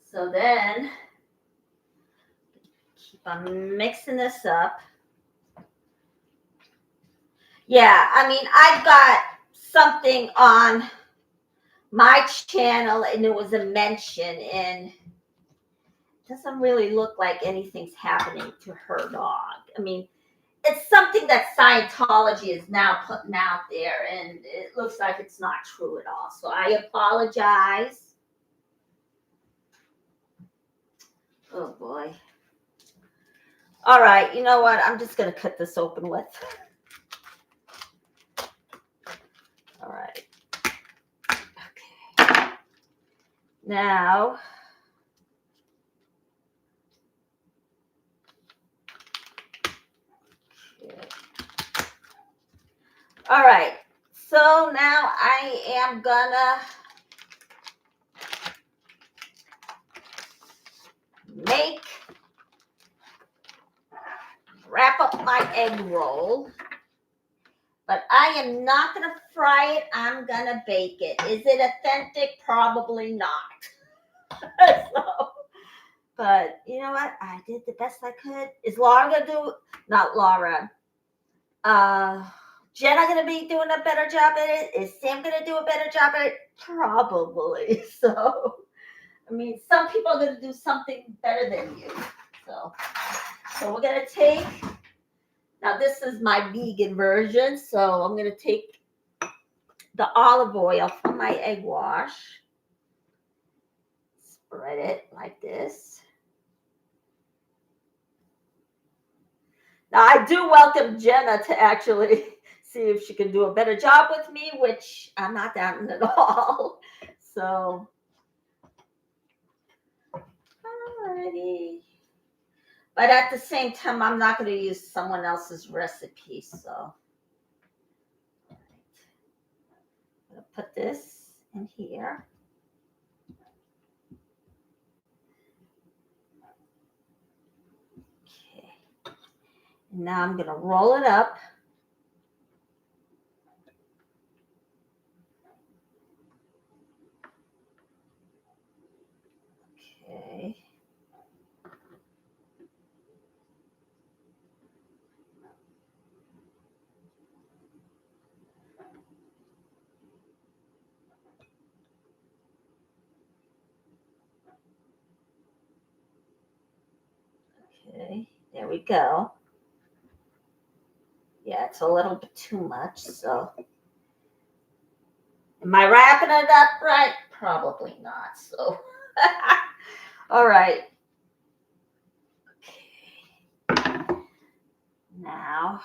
So then, keep on mixing this up. Yeah, I mean, I've got something on my channel and it was a mention and it doesn't really look like anything's happening to her dog. I mean, it's something that Scientology is now putting out there and it looks like it's not true at all. So I apologize. Oh boy. All right, you know what? I'm just going to cut this open with. All right. Okay. Now, okay. All right. So now I am gonna wrap up my egg roll. But I am not going to fry it. I'm going to bake it. Is it authentic? Probably not. So, but you know what? I did the best I could. Is Laura going to do? Not Laura. Jenna going to be doing a better job at it? Is Sam going to do a better job at it? Probably. So, I mean, some people are going to do something better than you. So we're going to take Now this is my vegan version, so I'm going to take the olive oil from my egg wash, spread it like this. Now I do welcome Jenna to actually see if she can do a better job with me, which I'm not doubting at all. So, alrighty. But at the same time, I'm not going to use someone else's recipe, so. I'm going to put this in here. Okay. And now I'm going to roll it up. Okay. Okay, there we go. Yeah, it's a little bit too much, so. Am I wrapping it up right? Probably not, so. All right. Okay. Now,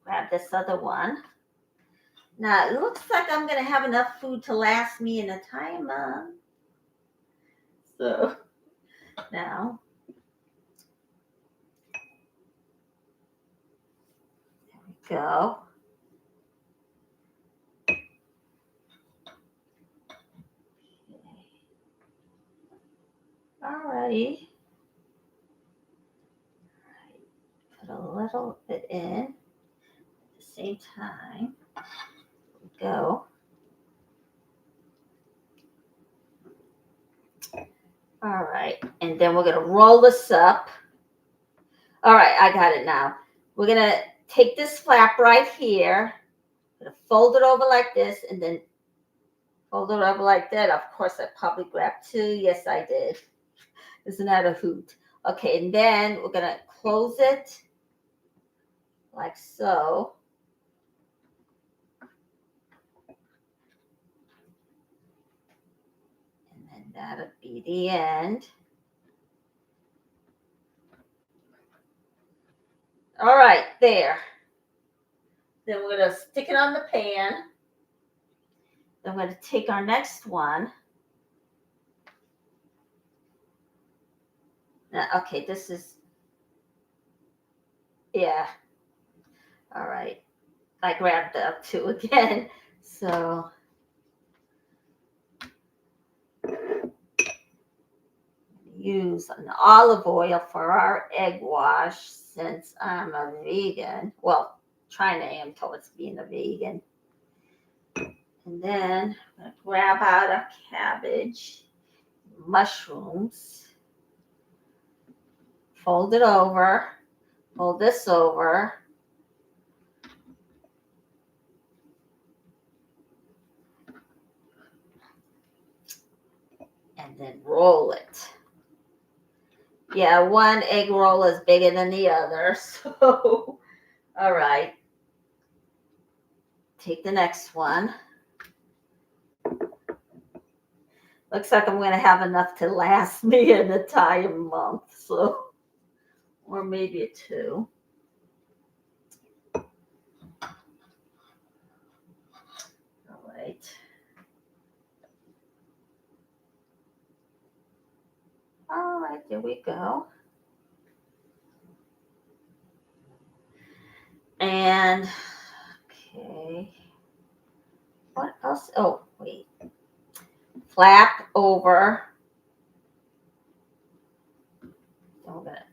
grab this other one. Now, it looks like I'm going to have enough food to last me in a time. So, now, there we go. All righty. Put a little bit in at the same time. There we go. All right, and then we're going to roll this up. All right, I got it now. We're going to take this flap right here, going to fold it over like this, and then fold it over like that. Of course, I probably grabbed two. Yes, I did. Isn't that a hoot? Okay, and then we're going to close it like so. And then that'll be the end. All right, there. Then we're going to stick it on the pan. Then we're going to take our next one. Now, okay, this is, yeah. All right. I grabbed up two again. So, use an olive oil for our egg wash since I'm a vegan. Well, trying to aim towards being a vegan. And then I'm going to grab out a cabbage, mushrooms, fold it over, fold this over. And then roll it. Yeah, one egg roll is bigger than the other. So, all right. Take the next one. Looks like I'm going to have enough to last me an entire month. So, or maybe two. All right. All right, there we go. And, okay. What else? Oh, wait. Flap over. Then we're going to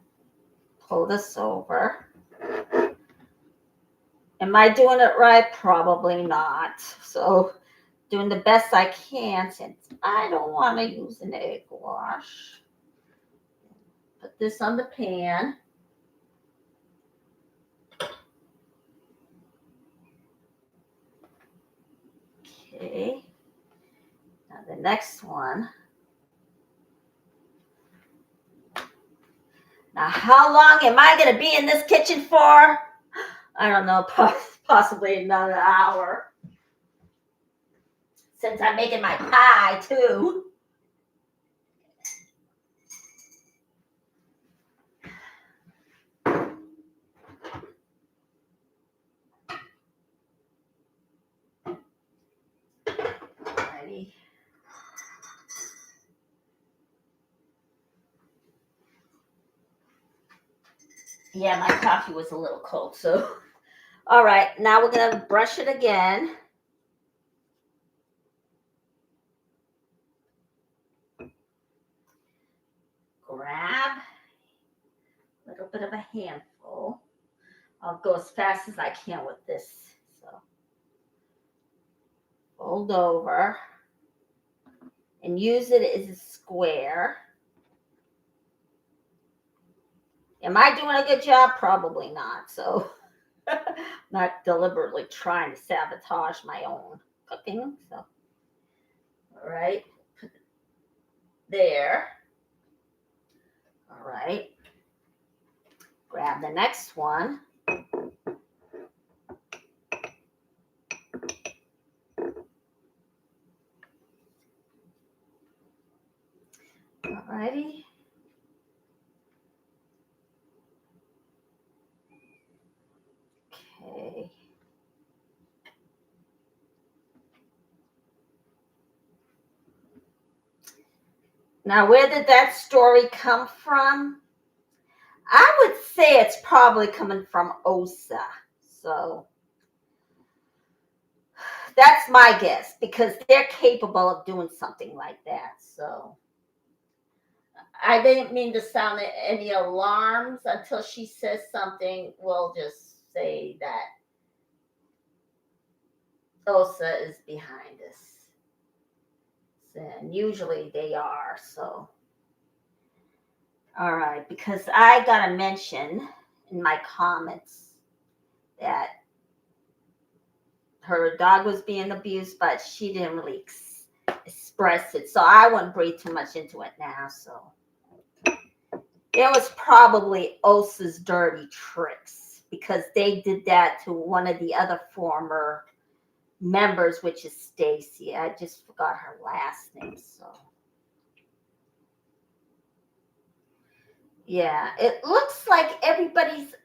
pull this over. Am I doing it right? Probably not. So, doing the best I can since I don't want to use an egg wash. Put this on the pan. Okay. Now the next one. Now how long am I going to be in this kitchen for? I don't know, possibly another hour. Since I'm making my pie too. Alrighty. Yeah, my coffee was a little cold, so. All right, now we're gonna brush it again. Grab a little bit of a handful. I'll go as fast as I can with this. So fold over and use it as a square. Am I doing a good job? Probably not. So not deliberately trying to sabotage my own cooking. So all right, put it there. All right. Grab the next one. All righty. Okay. Now, where did that story come from? I would say it's probably coming from OSA. So that's my guess, because they're capable of doing something like that. So I didn't mean to sound any alarms until she says something. We'll just say that OSA is behind us. And usually they are. So, all right, because I got to mention in my comments that her dog was being abused, but she didn't really express it. So I wouldn't breathe too much into it now. So it was probably OSA's dirty tricks, because they did that to one of the other former members, which is Stacy. I just forgot her last name. So yeah, it looks like everybody's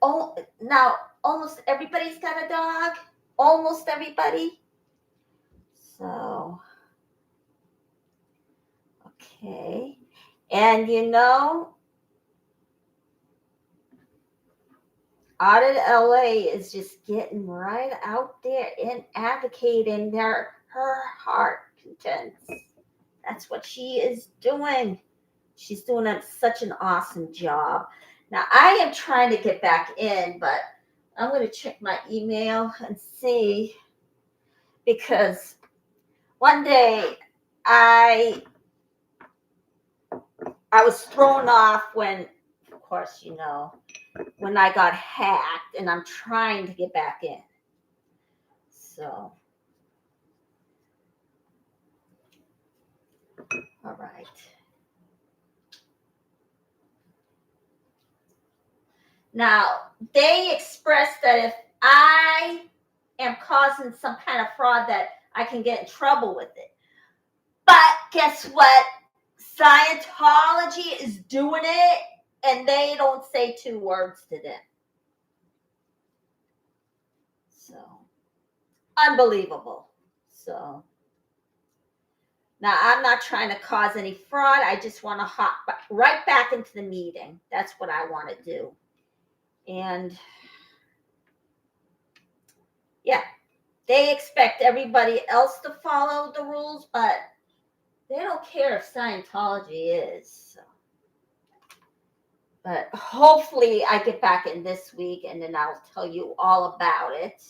now almost everybody's got a dog. Almost everybody. So okay. And Audit LA is just getting right out there and advocating her heart contents. That's what she is doing. She's doing such an awesome job. Now, I am trying to get back in, but I'm going to check my email and see, because one day I was thrown off when, of course, when I got hacked, and I'm trying to get back in. So, all right. Now, they expressed that if I am causing some kind of fraud, that I can get in trouble with it. But guess what? Scientology is doing it, and they don't say two words to them. So, unbelievable. So, now I'm not trying to cause any fraud. I just want to hop right back into the meeting. That's what I want to do. And yeah, they expect everybody else to follow the rules, but they don't care if Scientology is. So. But hopefully I get back in this week, and then I'll tell you all about it.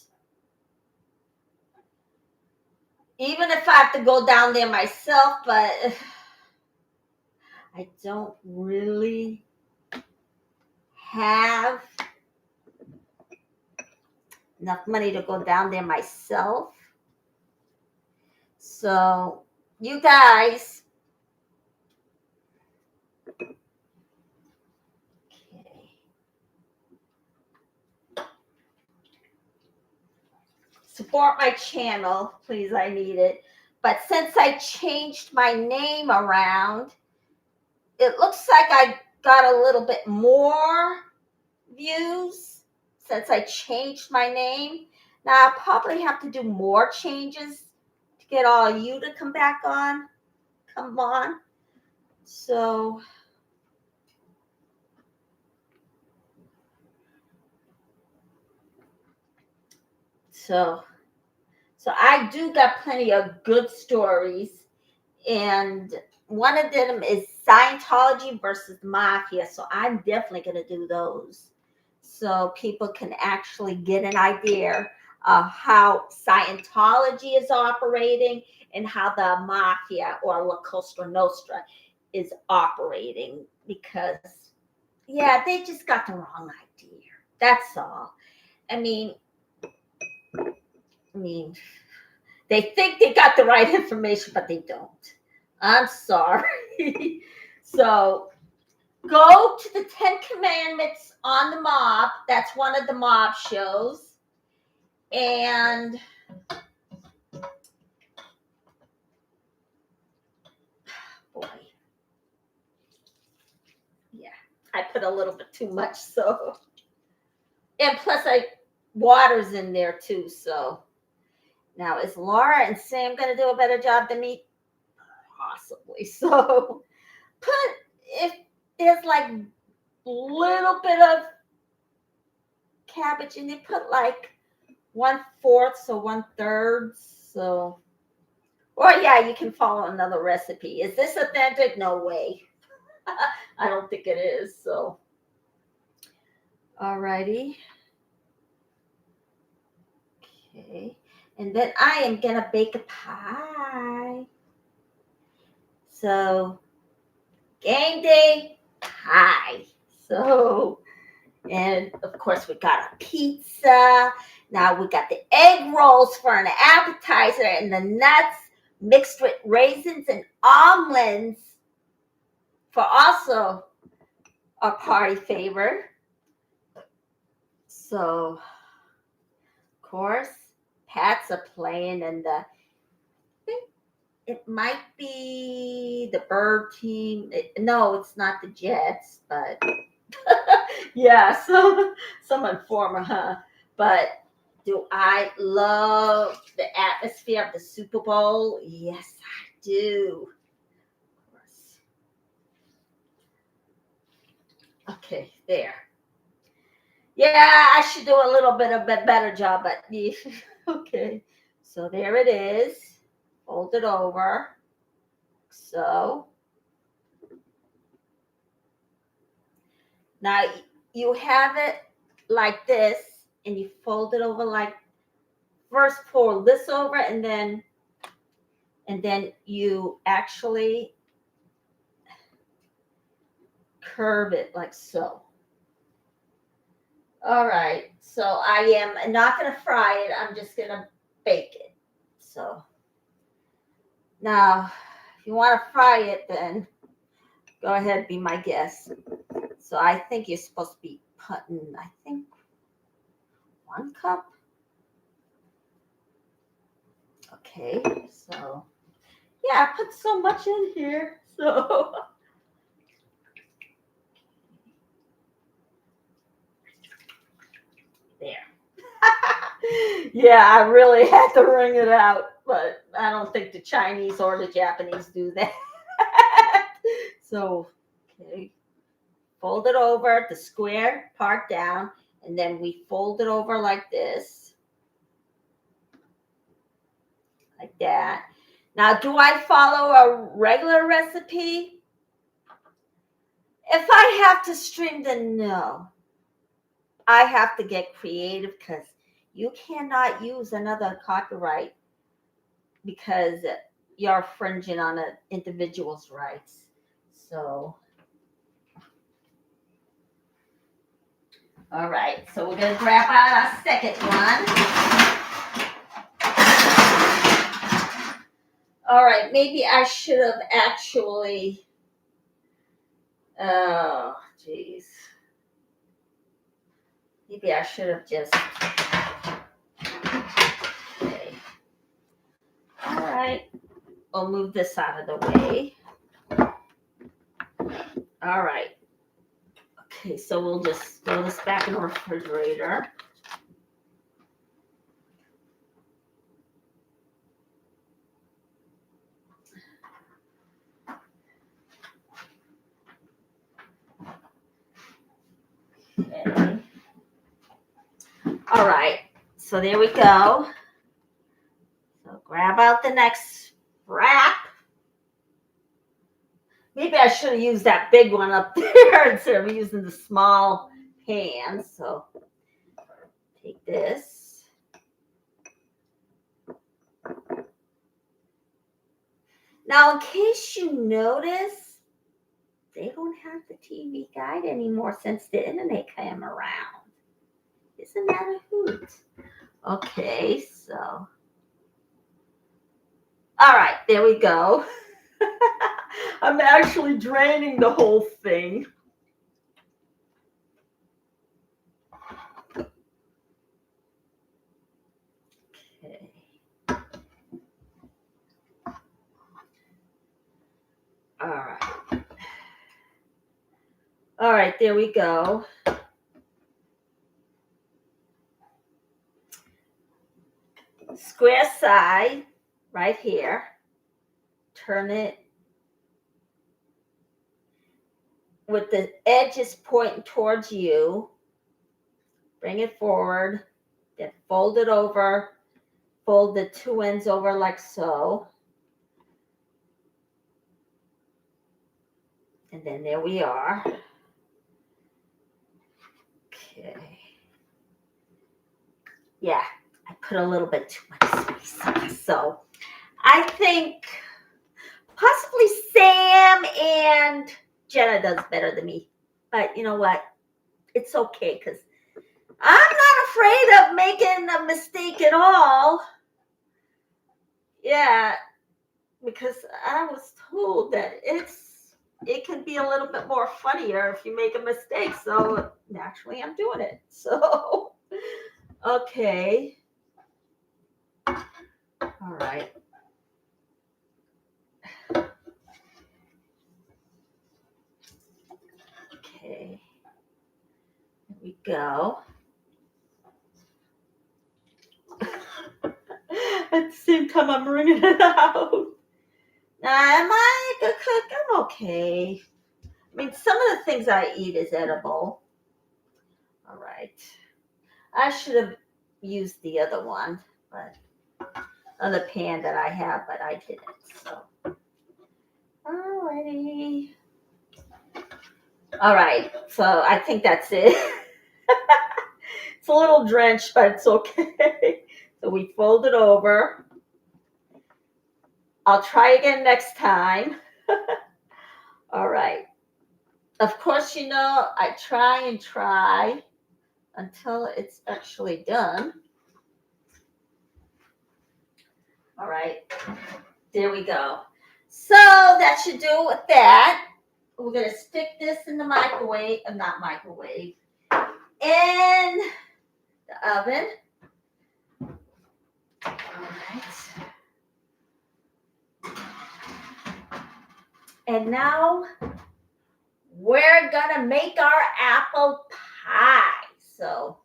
Even if I have to go down there myself, but I don't really have enough money to go down there myself. So you guys, okay. support my channel, please. I need it. But since I changed my name around, it looks like I got a little bit more views since I changed my name. Now I'll probably have to do more changes to get all you to come on. So I do got plenty of good stories, and one of them is Scientology versus Mafia. So I'm definitely going to do those, so people can actually get an idea of how Scientology is operating and how the Mafia or La Costa Nostra is operating. Because, yeah, they just got the wrong idea. That's all. I mean, they think they got the right information, but they don't. I'm sorry. So go to the 10 Commandments on the Mob. That's one of the mob shows. And boy, yeah, I put a little bit too much. So, and plus water's in there too. So now, is Laura and Sam going to do a better job than me? Possibly. So if there's like little bit of cabbage, and they put like 1/4, so 1/3. So, or yeah, you can follow another recipe. Is this authentic? No way. I don't think it is. So, alrighty. Okay, and then I am gonna bake a pie. So, game day pie. So, and of course, we got a pizza. Now we got the egg rolls for an appetizer, and the nuts mixed with raisins and almonds for also a party favor. So, of course, Pats are playing, and I think it might be the Bird team. No, it's not the Jets, but yeah, so some informer, huh? But do I love the atmosphere of the Super Bowl? Yes, I do. Of course. Okay, there. Yeah, I should do a little bit of a better job, but okay. So there it is. Fold it over. So now you have it like this, and you fold it over like, first fold this over, and then you actually curve it like so. All right, so I am not going to fry it. I'm just going to bake it. So now, if you want to fry it, then go ahead, be my guest. So I think you're supposed to be putting, I think, 1 cup. Okay, so yeah, I put so much in here. So there. Yeah, I really had to wring it out, but I don't think the Chinese or the Japanese do that. So, okay, fold it over, the square part down, and then we fold it over like this, like that. Now, do I follow a regular recipe? If I have to stream, then no. I have to get creative, because you cannot use another copyright because you're infringing on an individual's rights. So, all right. So we're going to grab out our second one. All right. Maybe I should have actually, oh, geez. Maybe I should have just we'll move this out of the way. All right. Okay, so we'll just throw this back in the refrigerator. Okay. All right, so there we go. So grab out the next wrap. Maybe I should have used that big one up there instead of using the small pan. So take this. Now, in case you notice, they don't have the TV guide anymore since the internet came around. Isn't that a hoot? Okay, so. All right, there we go. I'm actually draining the whole thing. Okay. All right. All right, there we go. Square side right here. Turn it with the edges pointing towards you. Bring it forward. Then fold it over. Fold the two ends over like so. And then there we are. Okay. Yeah, I put a little bit too much space. So I think possibly Sam and Jenna does better than me. But you know what? It's okay because I'm not afraid of making a mistake at all. Yeah, because I was told that it can be a little bit more funnier if you make a mistake. So naturally I'm doing it. So okay. All right. Okay. There we go. At the same time, I'm wringing it out. Now, am I a good cook? I'm okay. I mean, some of the things I eat is edible. All right. I should have used the other one, but other pan that I have, but I didn't. So, alrighty. All right. So I think that's it. It's a little drenched, but it's okay. So we fold it over. I'll try again next time. All right. Of course, you know, I try and try until it's actually done. All right. There we go. So that should do it with that. We're going to stick this in the microwave, not microwave, in the oven. All right. And now we're going to make our apple pie. So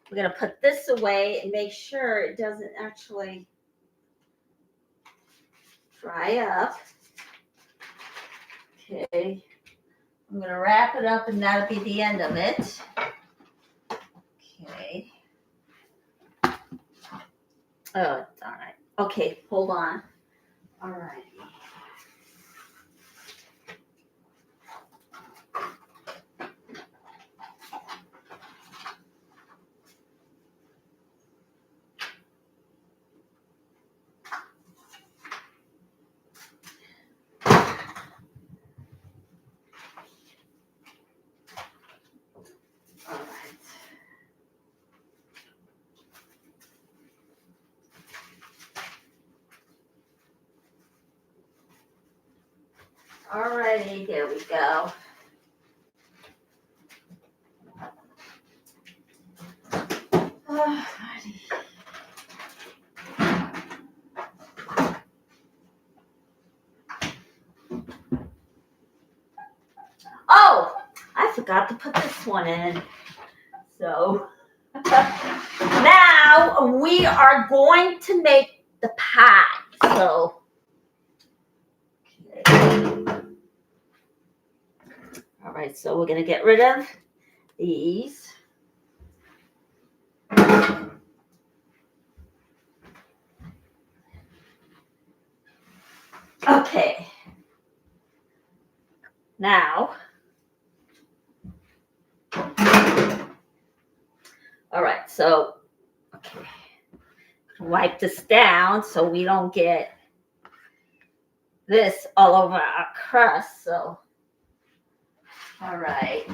we're going to put this away and make sure it doesn't actually dry up. Okay. I'm going to wrap it up and that'll be the end of it. Okay. Oh, darn it. Okay, hold on. All right. Alrighty, there we go. Alrighty. forgot to put this one in. So now we are going to make the pie. So, okay. All right, so we're going to get rid of these. Okay. Now, all right, so, okay. Wipe this down so we don't get this all over our crust. So, all right.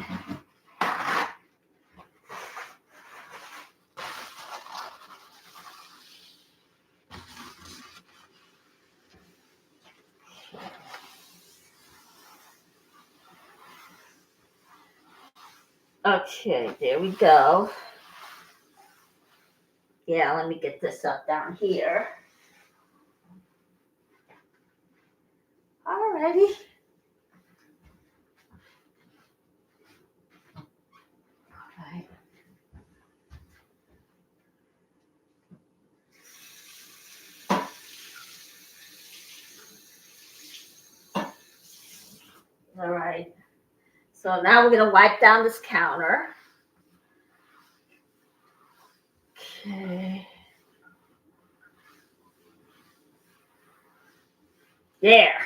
Okay, there we go. Yeah, let me get this up down here. Alrighty. Alright. Alright. So now we're gonna wipe down this counter. Okay. There.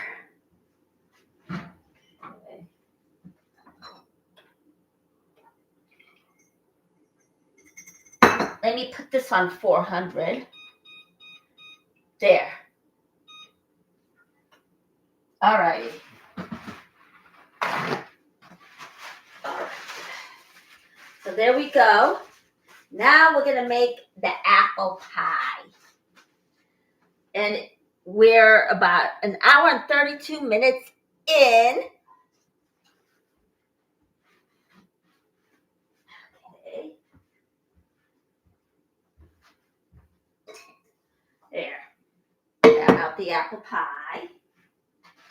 Okay. Let me put this on 400. There. All right. So there we go. Now we're gonna make the apple pie. And we're about an hour and 32 minutes in. Okay. There. Got out the apple pie.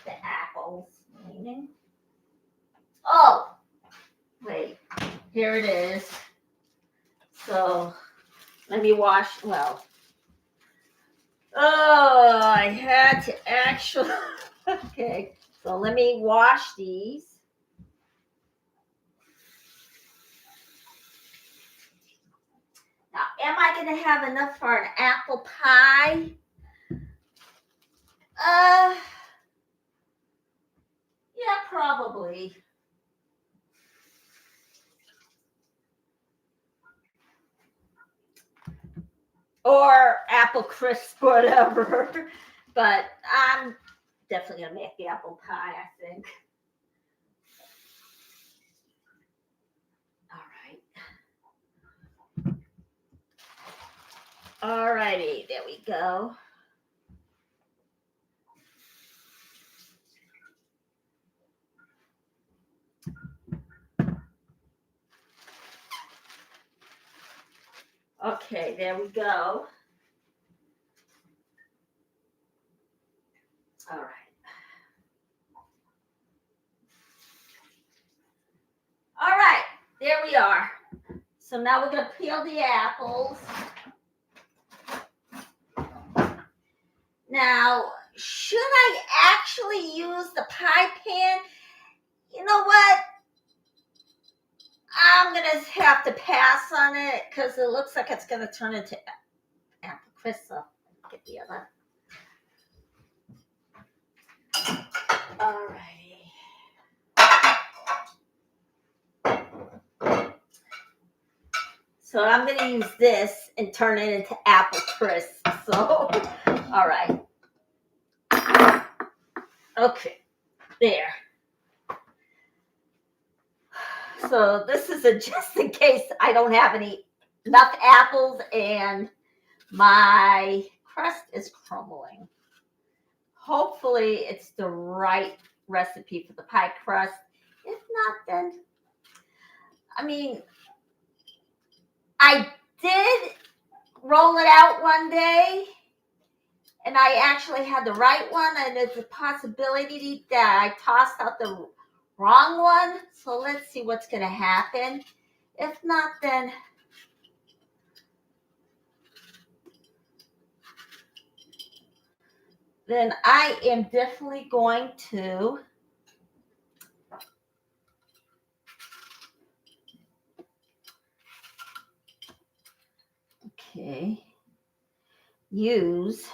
The apples. Oh, wait. Here it is. So let me wash. Well, oh, I had to actually. Okay. So let me wash these. Now, am I going to have enough for an apple pie? Yeah, probably. Or apple crisp, whatever. But I'm definitely going to make the apple pie, I think. All righty, there we go. Okay, there we go. All right. All right, there we are. So now we're going to peel the apples. Now, should I actually use the pie pan? You know what? I'm going to have to pass on it because it looks like it's going to turn into apple crisp. So get the other. All righty. So I'm going to use this and turn it into apple crisp. So, all right. Okay, there. So this is a just in case I don't have enough apples and my crust is crumbling. Hopefully it's the right recipe for the pie crust. If not, then, I mean, I did roll it out one day and I actually had the right one, and there's a possibility that I tossed out the wrong one. So let's see what's going to happen. If not, then I am definitely going to use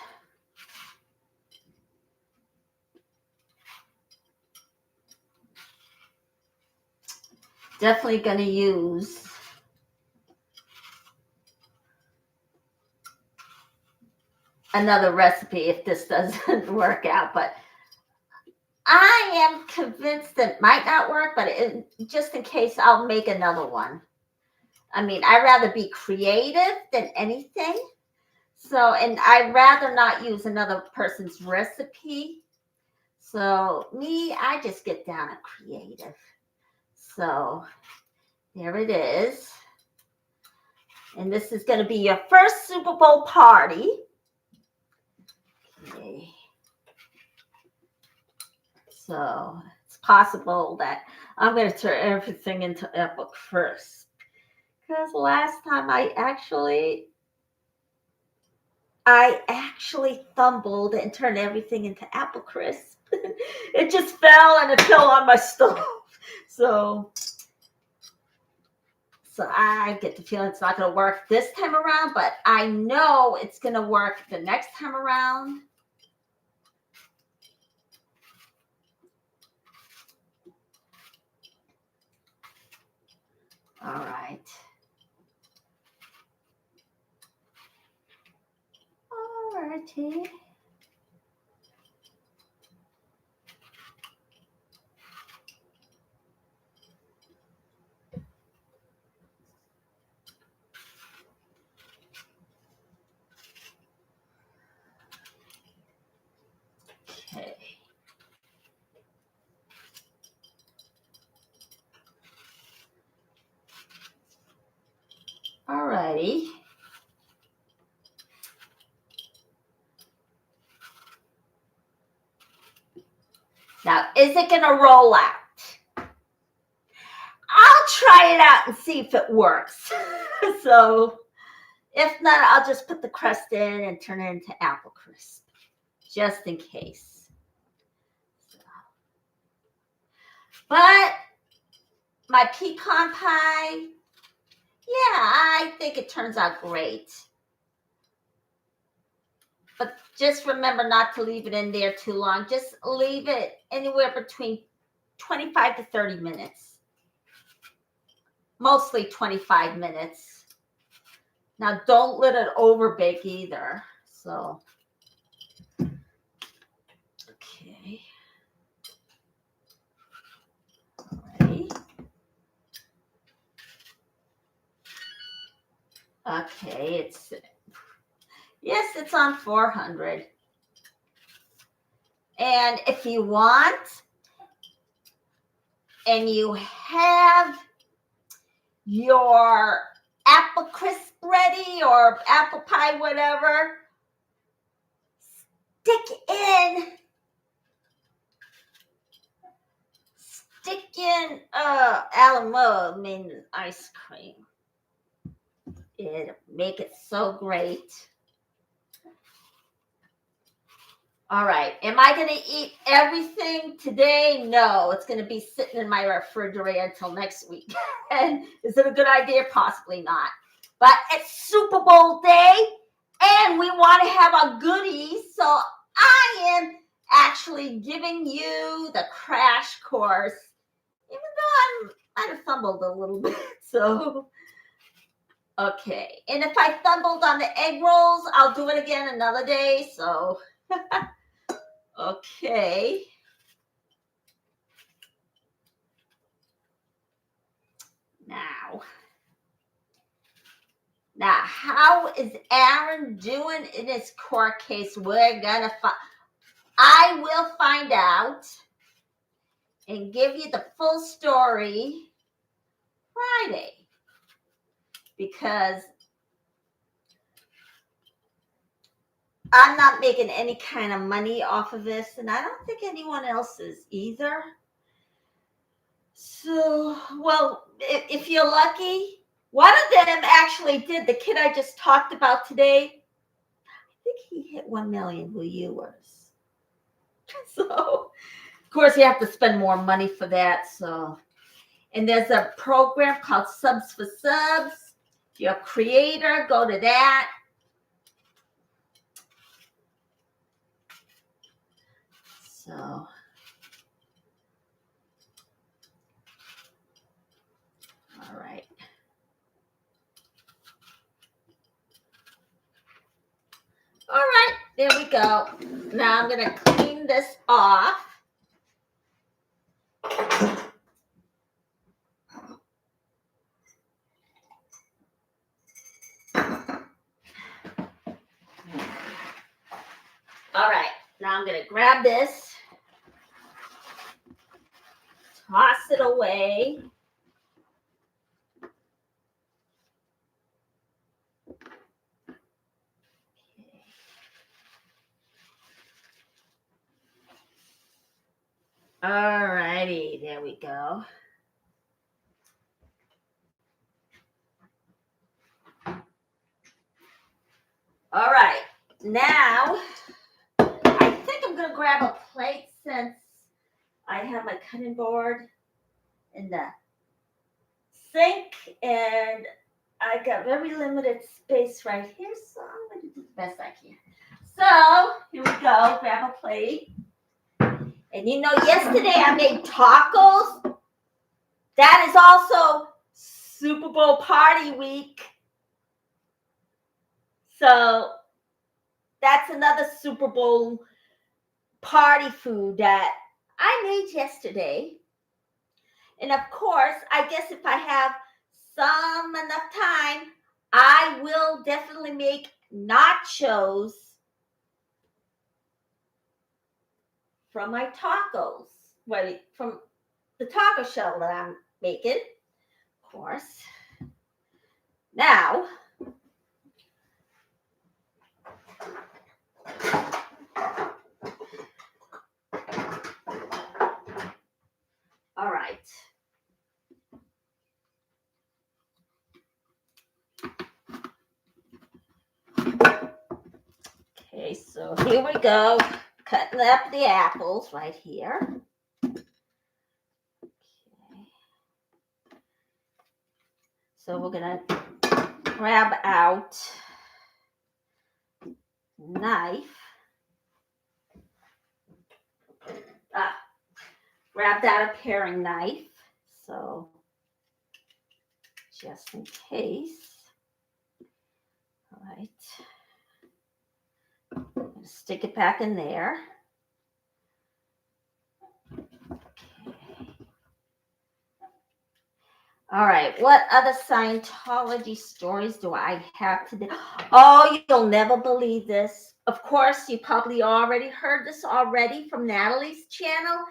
another recipe if this doesn't work out, but I am convinced it might not work, but just in case, I'll make another one. I mean, I'd rather be creative than anything. So, and I'd rather not use another person's recipe. So me, I just get down and creative. So there it is. And this is going to be your first Super Bowl party. Okay. So it's possible that I'm going to turn everything into Epic first. Because last time I actually fumbled and turned everything into apple crisp. It just fell and it fell on my stove. So I get the feeling it's not going to work this time around, but I know it's going to work the next time around. All right. All righty. Okay. All righty. Now, is it going to roll out? I'll try it out and see if it works. So, if not, I'll just put the crust in and turn it into apple crisp, just in case. So. But my pecan pie, yeah, I think it turns out great. But just remember not to leave it in there too long. Just leave it anywhere between 25 to 30 minutes. Mostly 25 minutes. Now, don't let it overbake either. So, okay. Alrighty. Okay, it's on 400. And if you want, and you have your apple crisp ready or apple pie, whatever, stick in almond ice cream. It'll make it so great. All right. Am I going to eat everything today? No, it's going to be sitting in my refrigerator until next week. And is it a good idea? Possibly not. But it's Super Bowl day, and we want to have a goodie. So I am actually giving you the crash course, even though I might have fumbled a little bit. So, okay. And if I fumbled on the egg rolls, I'll do it again another day. So, okay. Now, how is Aaron doing in his court case? I will find out and give you the full story Friday, because I'm not making any kind of money off of this, and I don't think anyone else is either. So, well, if you're lucky, one of them actually did. The kid I just talked about today, I think he hit 1 million viewers. So, of course, you have to spend more money for that. So, and there's a program called Subs for Subs. If you're a creator, go to that. So, all right. All right, there we go. Now I'm going to clean this off. All right, now I'm going to grab this, toss it away. All righty, there we go. All right, now I think I'm going to grab a plate since I have my cutting board in the sink and I got very limited space right here, so I'm going to do the best I can. So here we go, grab a plate. And you know, yesterday I made tacos. That is also Super Bowl party week. So that's another Super Bowl party food that I made yesterday. And of course, I guess if I have enough time, I will definitely make nachos from my tacos. Well, from the taco shell that I'm making, of course. Now, all right. Okay, so here we go. Cutting up the apples right here. Okay. So we're gonna grab out knife. Grabbed out a paring knife. So just in case. All right. Stick it back in there. Okay. All right. What other Scientology stories do I have today? Oh, you'll never believe this. Of course, you probably already heard this already from Natalie's channel.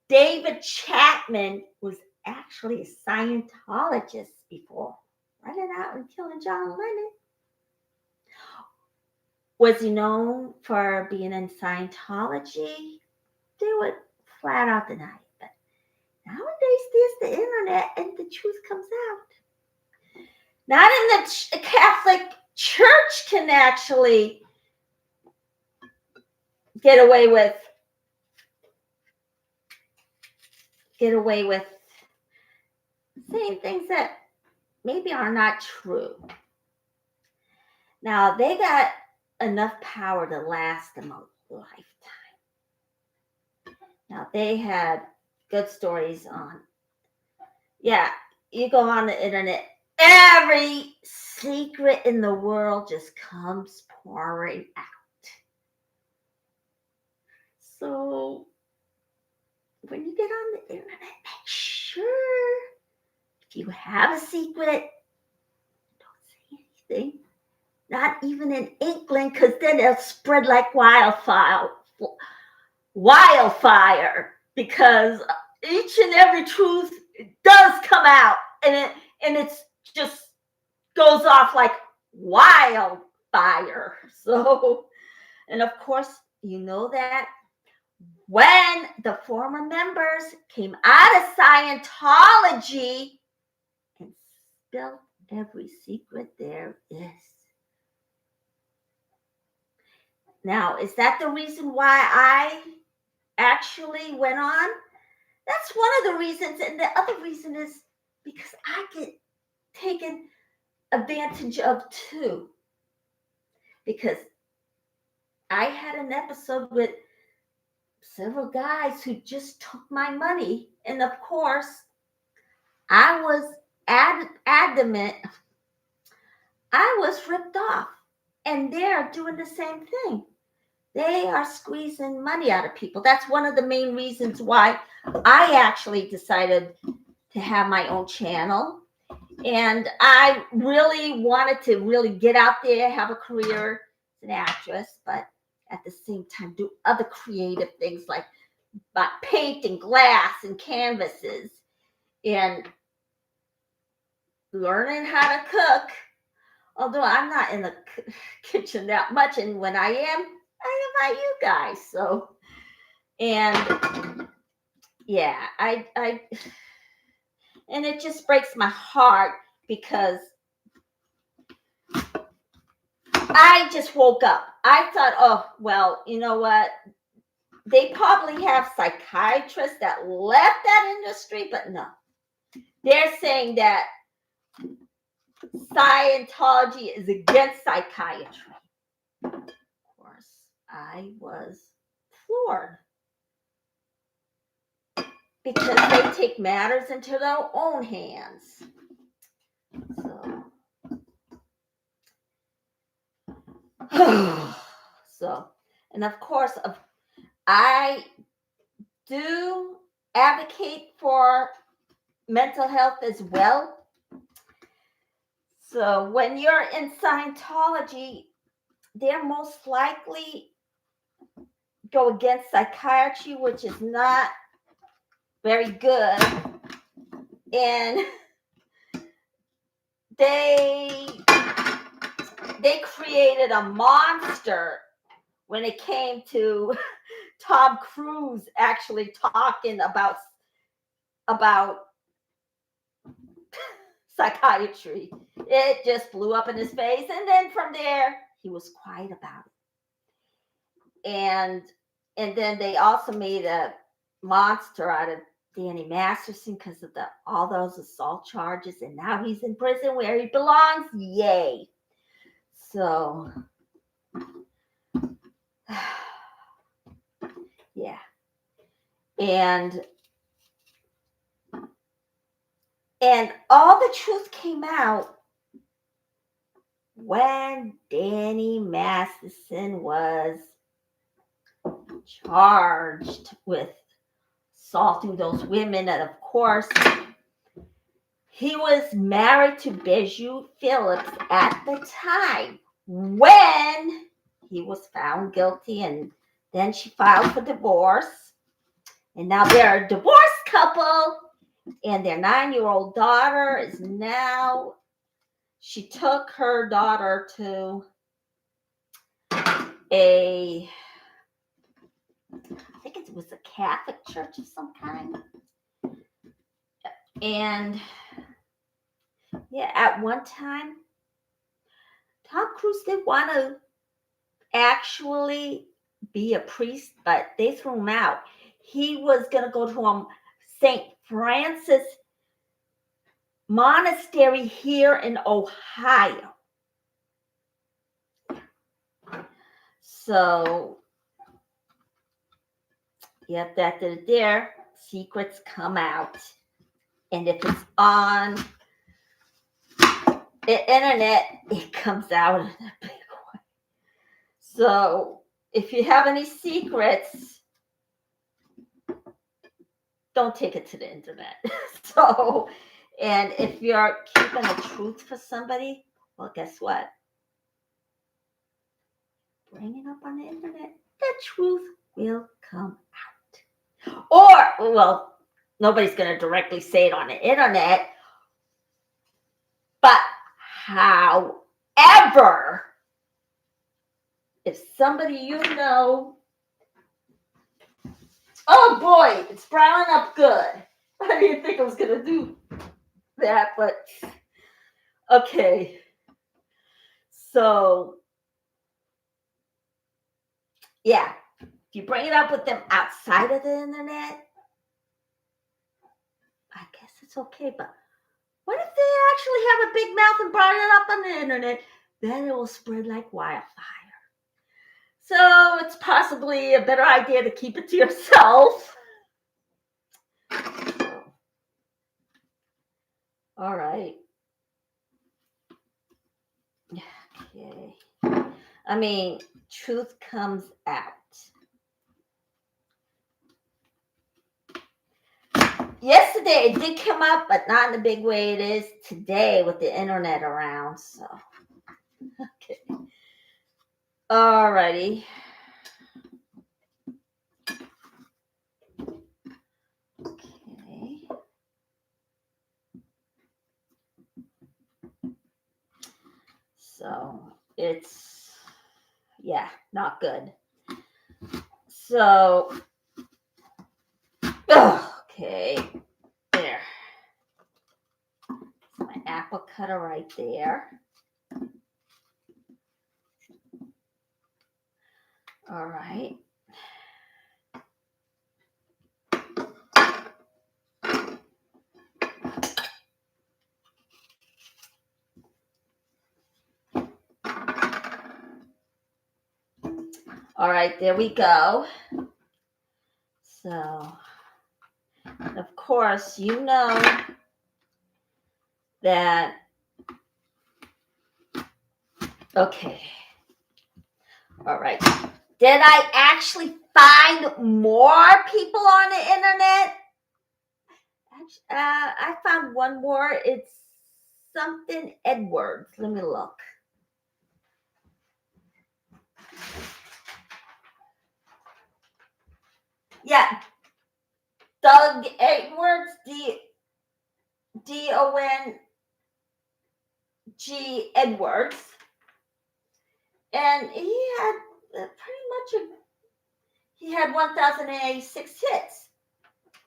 David Chapman was actually a Scientologist before running out and killing John Lennon. Was he known for being in Scientology? They would flat out deny it. But nowadays, there's the internet and the truth comes out. Not in the Catholic Church can actually get away with saying things that maybe are not true. Now, they got enough power to last them a lifetime. Now, they had good stories on, you go on the internet, every secret in the world just comes pouring out. So, when you get on the internet, make sure if you have a secret, don't say anything. Not even an inkling, because then it'll spread like wildfire. Because each and every truth does come out, and it's just goes off like wildfire. So, and of course, you know that when the former members came out of Scientology and spilled every secret there is. Now, is that the reason why I actually went on? That's one of the reasons. And the other reason is because I get taken advantage of too. Because I had an episode with several guys who just took my money. And of course, I was adamant. I was ripped off. And they're doing the same thing. They are squeezing money out of people. That's one of the main reasons why I actually decided to have my own channel. And I really wanted to really get out there, have a career as an actress, but at the same time do other creative things like painting glass and canvases and learning how to cook. Although I'm not in the kitchen that much, and when I am, I invite you guys. So, and yeah, I and it just breaks my heart because I just woke up. I thought, oh, well, you know what? They probably have psychiatrists that left that industry, but no. They're saying that Scientology is against psychiatry. Of course, I was floored because they take matters into their own hands. So, and of course, I do advocate for mental health as well. So when you're in Scientology, they're most likely go against psychiatry, which is not very good. And they created a monster when it came to Tom Cruise actually talking about psychiatry. It just blew up in his face. And then from there, he was quiet about it. And then they also made a monster out of Danny Masterson because of all those assault charges. And now he's in prison where he belongs. Yay. So, yeah. And all the truth came out when Danny Masterson was charged with assaulting those women. And of course, he was married to Bijou Phillips at the time when he was found guilty, and then she filed for divorce. And now they're a divorced couple, and their 9-year-old daughter is now, she took her daughter to I think it was a Catholic church of some kind. And yeah, at one time, Tom Cruise did want to actually be a priest, but they threw him out. He was going to go to St. Francis Monastery here in Ohio. So, yep, that did it there. Secrets come out. And if it's on the internet, it comes out in a big way. So, if you have any secrets, don't take it to the internet. So, and if you're keeping the truth for somebody, well, guess what? Bring it up on the internet. The truth will come out. Or, well, nobody's going to directly say it on the internet. But however, if somebody you know Oh boy, it's browning up good. I didn't think I was going to do that, but okay. So, yeah, if you bring it up with them outside of the internet, I guess it's okay. But what if they actually have a big mouth and brought it up on the internet? Then it will spread like wildfire. So it's possibly a better idea to keep it to yourself. All right. Okay. I mean, truth comes out. Yesterday it did come up, but not in the big way it is today with the internet around. So, okay. All righty. Okay. So it's, yeah, not good. So, okay, there. So my apple cutter right there. All right. All right, there we go. So, of course, you know that, okay. All right. Did I actually find more people on the internet? I found one more. It's something Edwards. Let me look. Yeah. Doug Edwards, DONG Edwards. And he had he had 1,086 hits.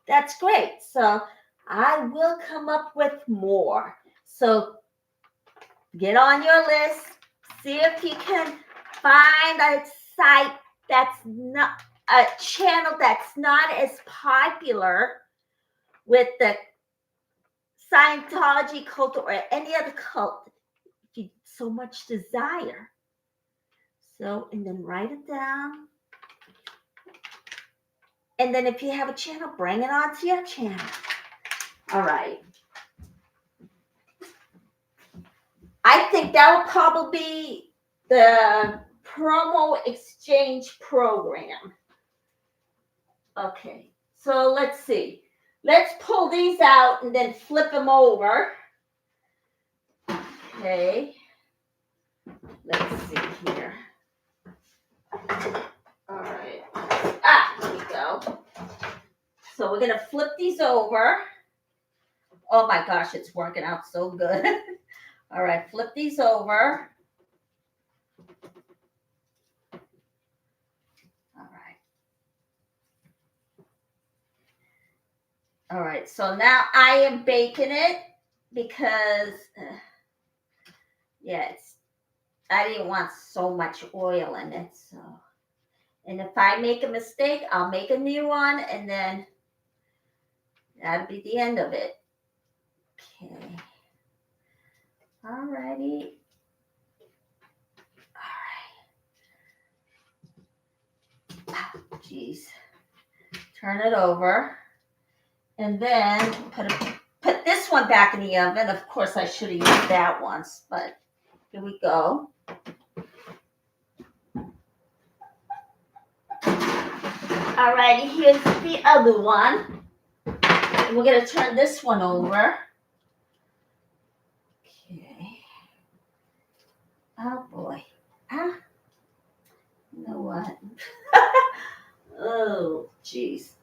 That's great. So I will come up with more. So get on your list. See if you can find a site that's not a channel that's not as popular with the Scientology cult or any other cult if you so much desire. So, and then write it down. And then if you have a channel, bring it onto your channel. All right. I think that will probably be the promo exchange program. Okay, so let's see. Let's pull these out and then flip them over. Okay. Let's see here. All right. Here we go. So we're going to flip these over. Oh my gosh, it's working out so good. All right, flip these over. All right, so now I am baking it because, I didn't want so much oil in it. So, and if I make a mistake, I'll make a new one, and then that'll be the end of it. Okay. All righty. All right. Jeez. Turn it over. And then put this one back in the oven. Of course, I should have used that once, but here we go. All righty, here's the other one. And we're going to turn this one over. Okay. Oh, boy. You know what? Oh, geez.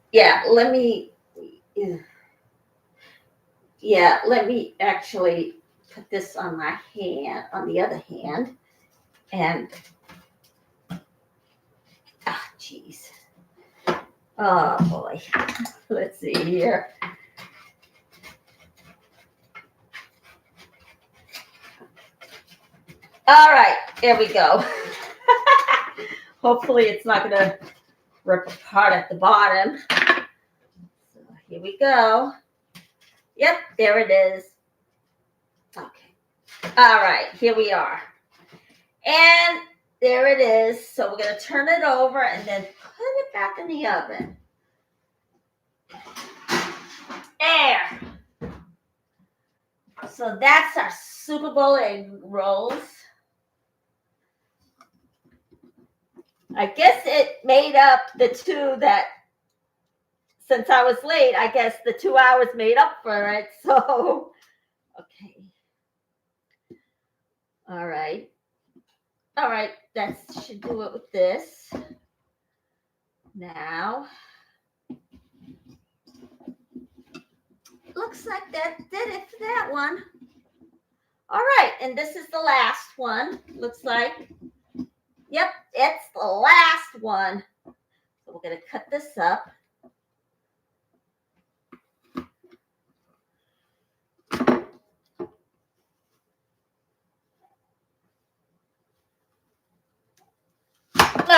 Let me actually put this on my hand, on the other hand. And, geez. Oh boy. Let's see here. All right, here we go. Hopefully it's not going to rip apart at the bottom. So here we go. Yep, there it is. Okay. All right, here we are. And there it is. So we're going to turn it over and then put it back in the oven. There. So that's our Super Bowl egg rolls. I guess it made up the two that, since I was late, I guess the 2 hours made up for it. So, okay. All right. All right. That should do it with this. Now, looks like that did it for that one. All right. And this is the last one. Looks like. Yep. It's the last one. So we're going to cut this up.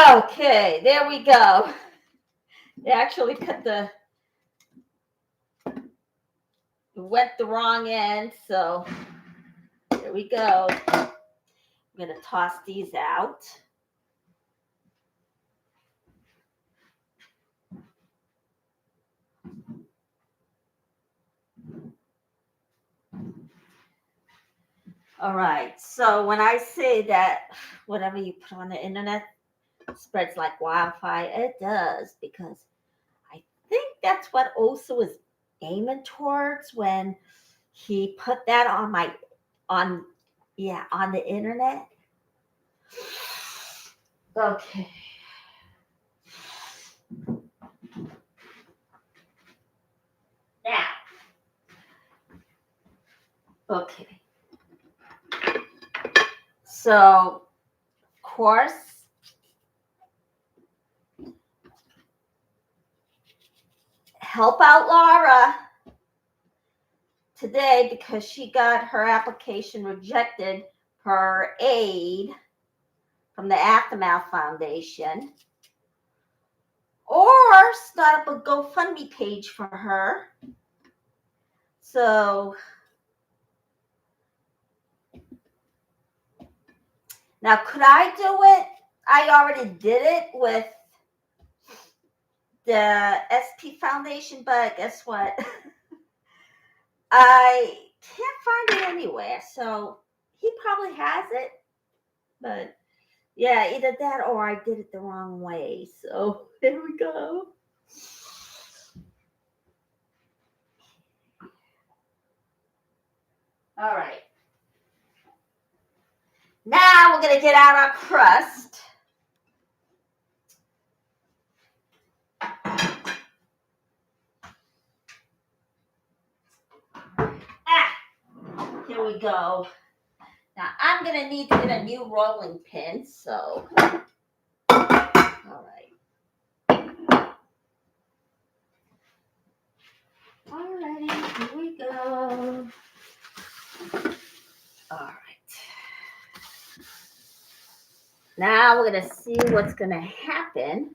Okay, there we go. They actually went the wrong end, so there we go. I'm going to toss these out. All right, so when I say that whatever you put on the internet spreads like wildfire, it does, because I think that's what Osa was aiming towards when he put that on the internet. Okay. Now, okay. So, of course, help out Laura today because she got her application rejected for aid from the Aftermath Foundation. Or start up a GoFundMe page for her. So now, could I do it? I already did it with the SP Foundation, but guess what? I can't find it anywhere. So he probably has it. But yeah, either that or I did it the wrong way. So there we go. All right. Now we're going to get out our crust. Here we go. Now I'm going to need to get a new rolling pin. So, all right. All righty, here we go. All right. Now we're going to see what's going to happen.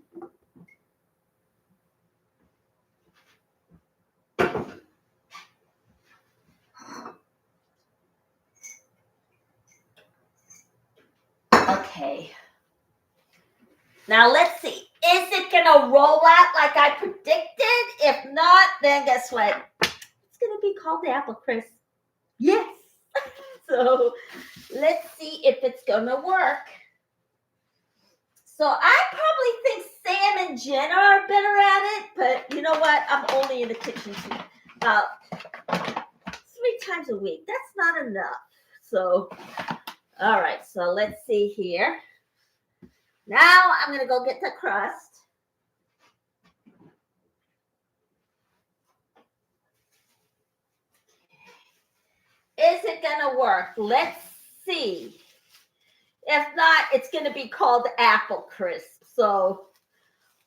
Okay. Now let's see. Is it going to roll out like I predicted? If not, then guess what? It's going to be called apple crisp. Yes. So let's see if it's going to work. So I probably think Sam and Jenna are better at it, but you know what? I'm only in the kitchen about 3 times a week. That's not enough. So, all right. So let's see here. Now I'm going to go get the crust. Is it going to work? Let's see. If not, it's going to be called apple crisp. So,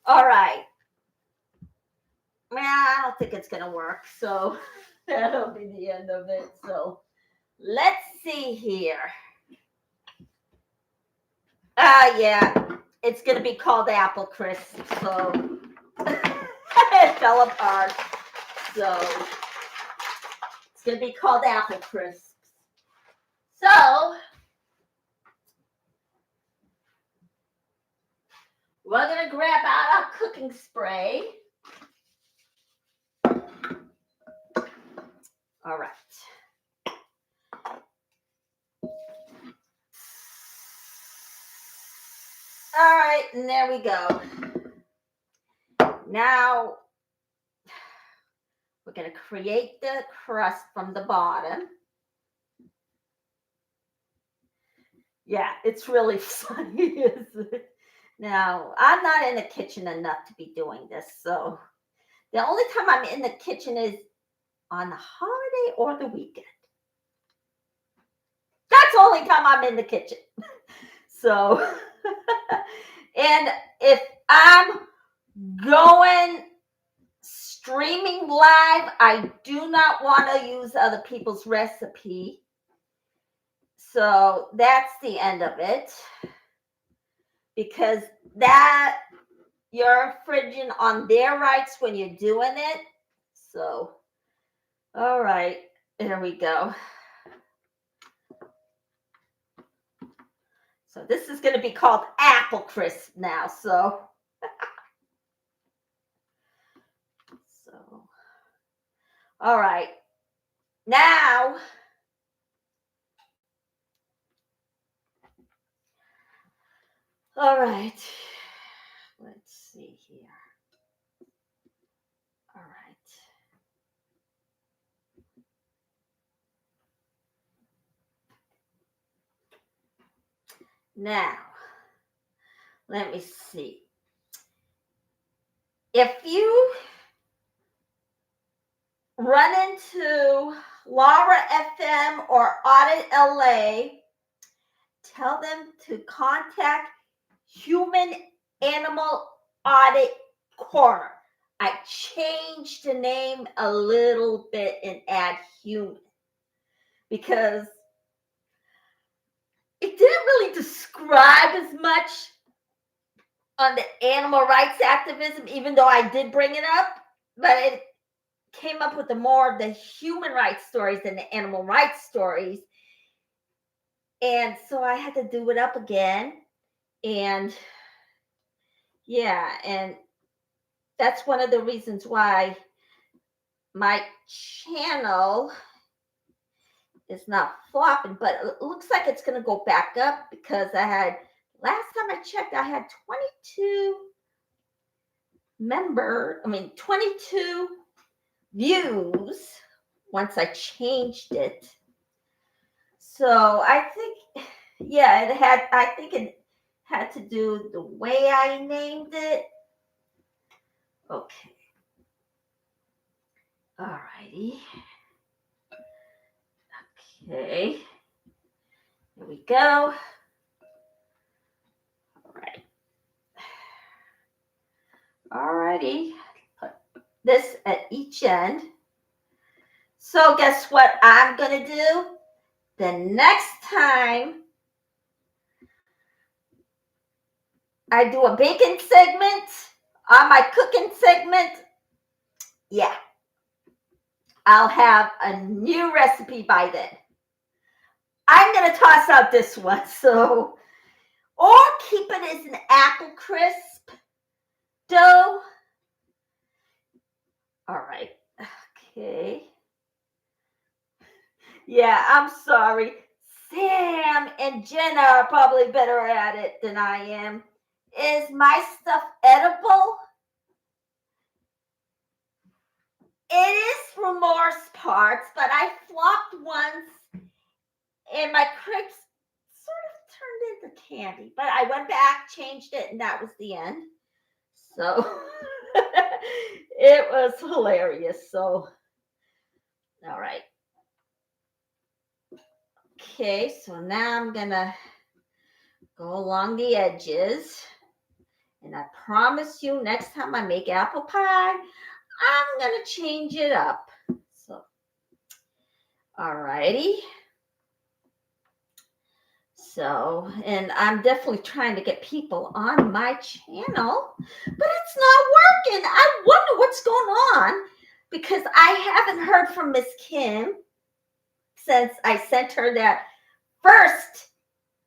all right. I don't think it's gonna work. So that'll be the end of it. So let's see here. Yeah, it's gonna be called Apple Crisp. So it fell apart. So it's gonna be called Apple Crisp. So we're gonna grab out our cooking spray. All right. All right, and there we go. Now we're going to create the crust from the bottom. Yeah, it's really funny, isn't it? Now, I'm not in the kitchen enough to be doing this, so the only time I'm in the kitchen is on the holiday or the weekend. That's the only time I'm in the kitchen. So, and if I'm going streaming live, I do not want to use other people's recipe. So that's the end of it. Because that you're infringing on their rights when you're doing it. So, all right, there we go. So this is going to be called Apple Crisp now. So, all right. Now, all right. Let's see here. All right. Now, let me see. If you run into Laura FM or Audit LA, tell them to contact Human Animal Audit Corner. I changed the name a little bit and add human because it didn't really describe as much on the animal rights activism, even though I did bring it up, but it came up with the more of the human rights stories than the animal rights stories. And so I had to do it up again. And yeah, and that's one of the reasons why my channel is not flopping, but it looks like it's going to go back up because last time I checked, I had 22 views once I changed it. So I think, yeah, I think it had to do the way I named it. Okay. All righty. Okay. Here we go. All right. All righty. Put this at each end. So guess what I'm going to do? The next time I do a baking segment on my cooking segment, yeah, I'll have a new recipe by then. I'm going to toss out this one, or keep it as an apple crisp dough. All right, okay. Yeah, I'm sorry. Sam and Jenna are probably better at it than I am. Is my stuff edible? It is remorse parts, but I flopped once and my crepes sort of turned into candy. But I went back, changed it, and that was the end. So it was hilarious. So, all right. Okay, so now I'm going to go along the edges. And I promise you, next time I make apple pie, I'm going to change it up. So, all righty. So, and I'm definitely trying to get people on my channel, but it's not working. I wonder what's going on because I haven't heard from Miss Kim since I sent her that first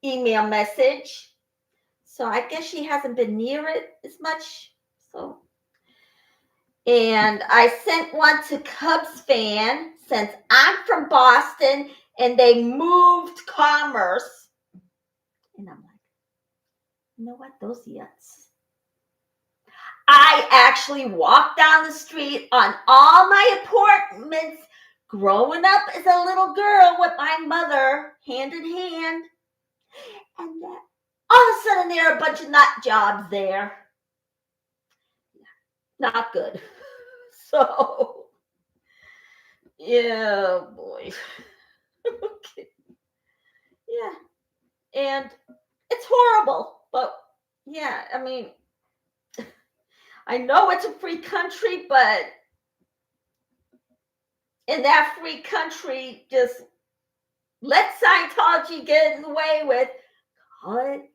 email message. So I guess she hasn't been near it as much. So, and I sent one to Cubs fan since I'm from Boston and they moved Commerce. And I'm like, you know what? Those yuts. I actually walked down the street on all my appointments growing up as a little girl with my mother, hand in hand. And all of a sudden, there are a bunch of nut jobs there. Not good. So, yeah, boy. Okay. Yeah. And it's horrible. But, yeah, I mean, I know it's a free country, but in that free country, just let Scientology get in the way with, call it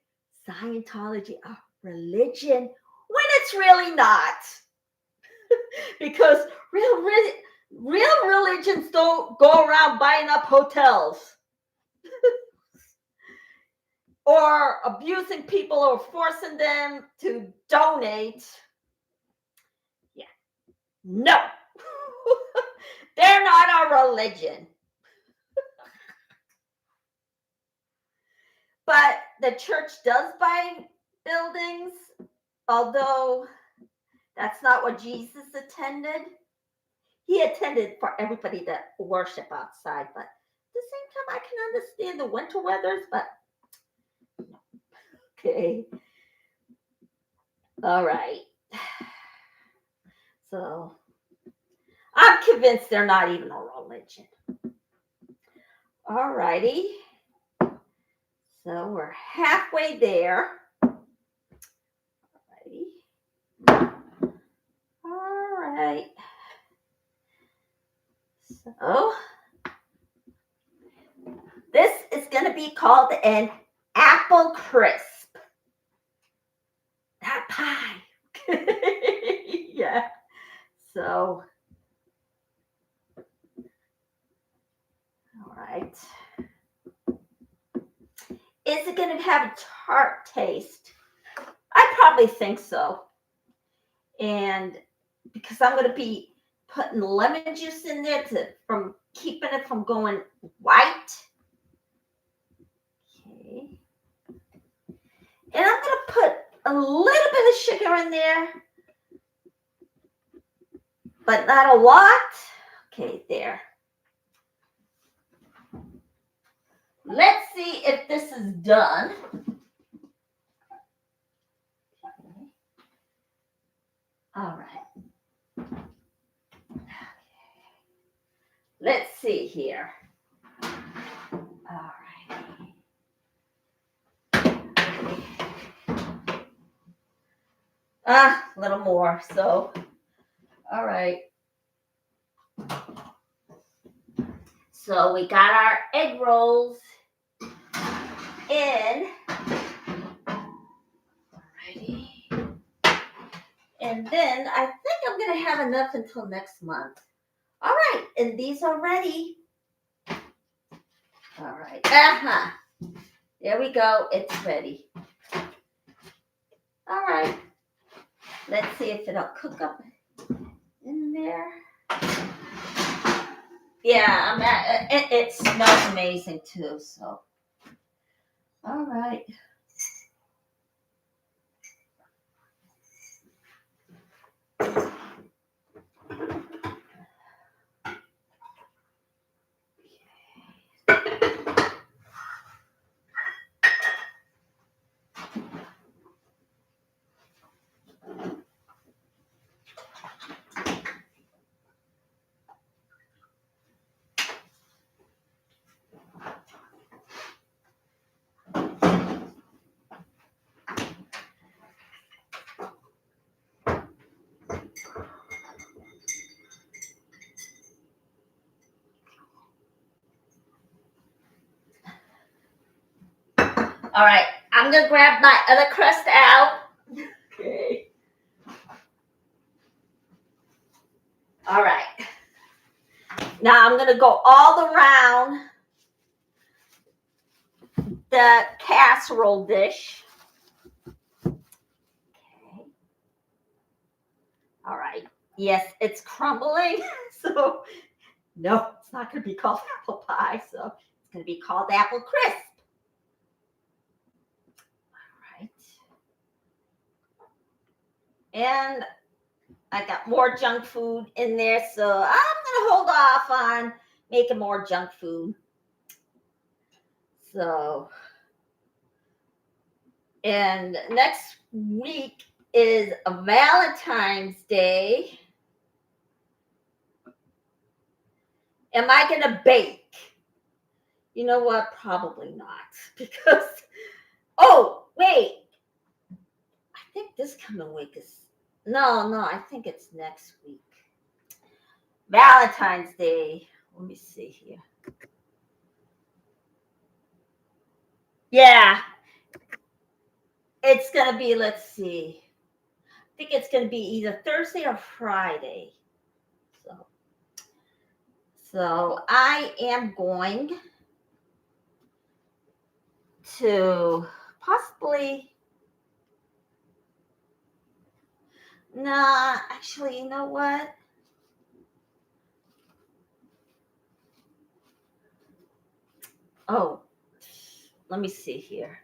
Scientology a religion when it's really not. Because real religions don't go around buying up hotels or abusing people or forcing them to donate. Yeah. No. They're not a religion. But the church does buy buildings, although that's not what Jesus attended. He attended for everybody to worship outside, but at the same time, I can understand the winter weathers, but okay. All right. So I'm convinced they're not even a religion. All righty. So we're halfway there. All right. So this is going to be called an apple crisp. That pie. Yeah. So, all right. Is it going to have a tart taste? I probably think so. And because I'm going to be putting lemon juice in there from keeping it from going white. Okay. And I'm going to put a little bit of sugar in there, but not a lot. Okay, there. Let's see if this is done. Okay. All right. Okay. Let's see here. All right. A little more. So, all right. So we got our egg rolls in. Alrighty. And then I think I'm going to have enough until next month. All right. And these are ready. All right. There we go. It's ready. All right. Let's see if it'll cook up in there. Yeah, it smells amazing too. So, all right. All right, I'm gonna grab my other crust out. Okay. All right. Now I'm gonna go all around the casserole dish. Okay. All right. Yes, it's crumbling. So no, it's not gonna be called apple pie. So it's gonna be called apple crisp. All right. And I got more junk food in there, so I'm gonna hold off on making more junk food. So, and next week is a Valentine's Day. Am I gonna bake? You know what? Probably not, because, oh, wait. I think this coming week is, no, I think it's next week. Valentine's Day. Let me see here. Yeah. It's going to be, let's see. I think it's going to be either Thursday or Friday. So I am going to possibly, nah, actually, you know what? Oh, let me see here.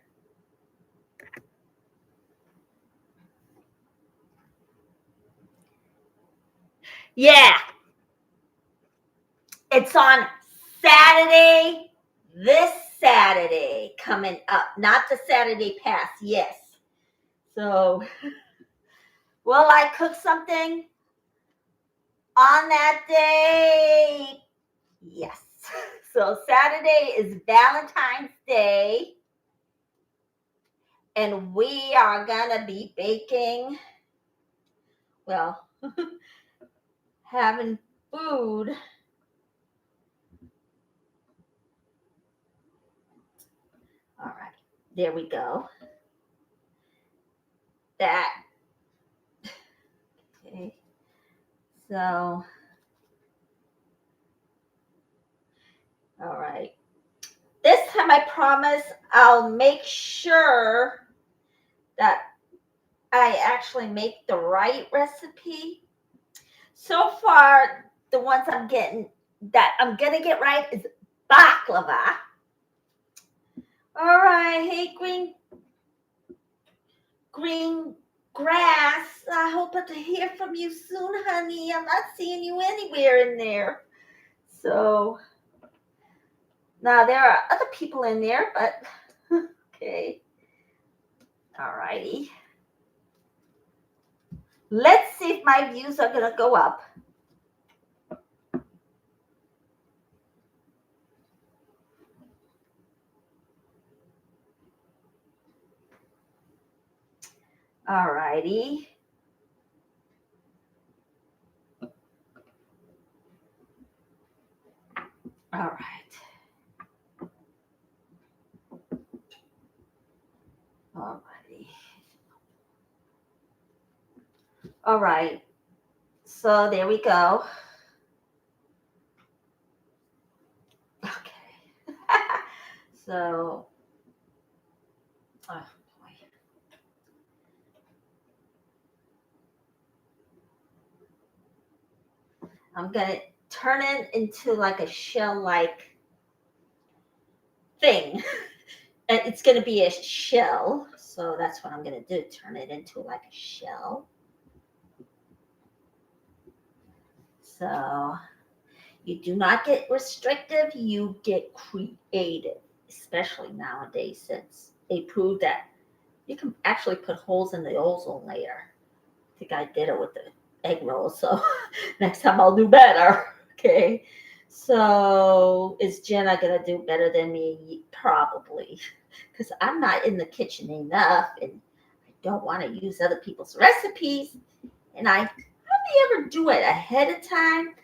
Yeah. It's on Saturday, this Saturday coming up, not the Saturday past, yes. So, will I cook something on that day? Yes. So Saturday is Valentine's Day, and we are gonna be baking, well, having food. All right, there we go. That, okay, so, all right. This time I promise I'll make sure that I actually make the right recipe. So far, the ones I'm getting, that I'm gonna get right is baklava. All right, hey, green grass. I hope to hear from you soon, honey. I'm not seeing you anywhere in there. So now there are other people in there, but okay. All righty. Let's see if my views are gonna go up. All righty. All right. All righty. All right. So there we go. Okay. So, oh boy. I'm going to turn it into like a shell-like thing. And it's going to be a shell. So that's what I'm going to do. Turn it into like a shell. So you do not get restrictive. You get creative, especially nowadays, since they proved that you can actually put holes in the ozone layer. I think I did it with the egg roll. So next time I'll do better. Okay. So is Jenna going to do better than me? Probably. Because I'm not in the kitchen enough, and I don't want to use other people's recipes, and I hardly ever do it ahead of time.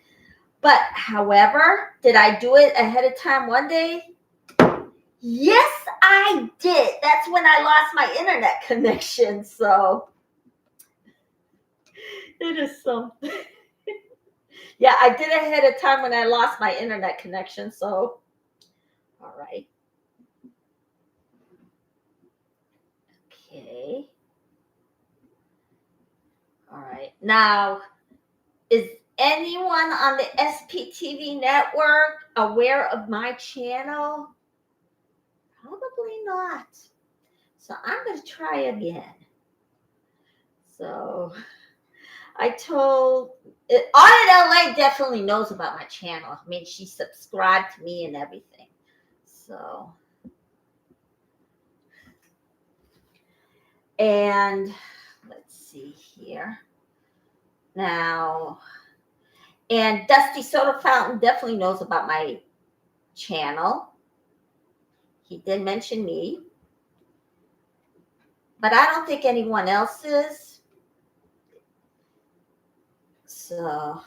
But however, did I do it ahead of time one day? Yes, I did. That's that's when I lost my internet connection. So it is something. Yeah, I did it ahead of time when I lost my internet connection. So, all right. Okay. All right. Now, is anyone on the SPTV network aware of my channel? Probably not. So I'm going to try again. So I told Audit LA definitely knows about my channel. I mean, she subscribed to me and everything. So, and let's see here. Now, and Dusty Soda Fountain definitely knows about my channel. He did mention me, but I don't think anyone else is. So,